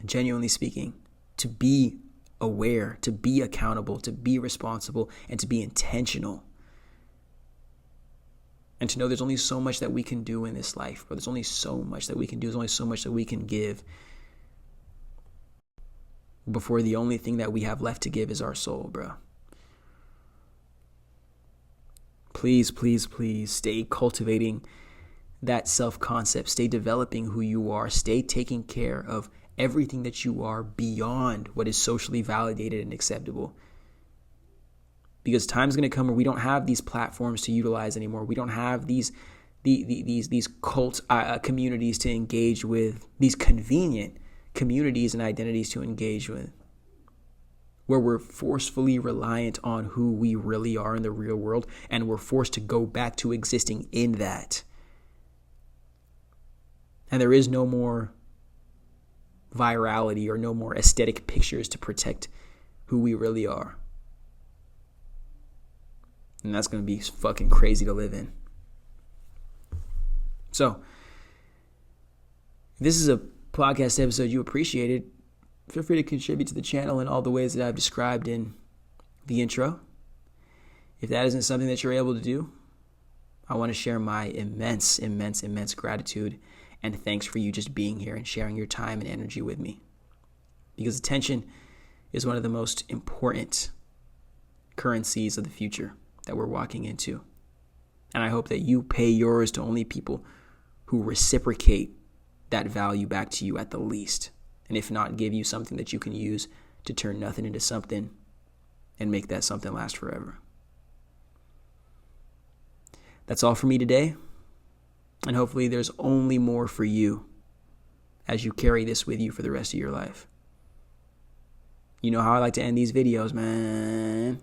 genuinely speaking, to be aware, to be accountable, to be responsible, and to be intentional. And to know there's only so much that we can do in this life, but there's only so much that we can do. There's only so much that we can give before the only thing that we have left to give is our soul, bro. Please, please, please stay cultivating that self-concept. Stay developing who you are. Stay taking care of everything that you are beyond what is socially validated and acceptable. Because time's going to come where we don't have these platforms to utilize anymore. We don't have these cult communities to engage with, these convenient communities and identities to engage with, where we're forcefully reliant on who we really are in the real world, and we're forced to go back to existing in that. And there is no more virality or no more aesthetic pictures to protect who we really are. And that's going to be fucking crazy to live in. So, if this is a podcast episode you appreciated, feel free to contribute to the channel in all the ways that I've described in the intro. If that isn't something that you're able to do, I want to share my immense, immense, immense gratitude and thanks for you just being here and sharing your time and energy with me. Because attention is one of the most important currencies of the future that we're walking into. And I hope that you pay yours to only people who reciprocate that value back to you at the least. And if not, give you something that you can use to turn nothing into something and make that something last forever. That's all for me today. And hopefully there's only more for you as you carry this with you for the rest of your life. You know how I like to end these videos, man.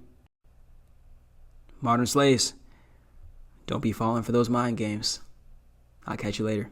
Modern slaves, don't be falling for those mind games. I'll catch you later.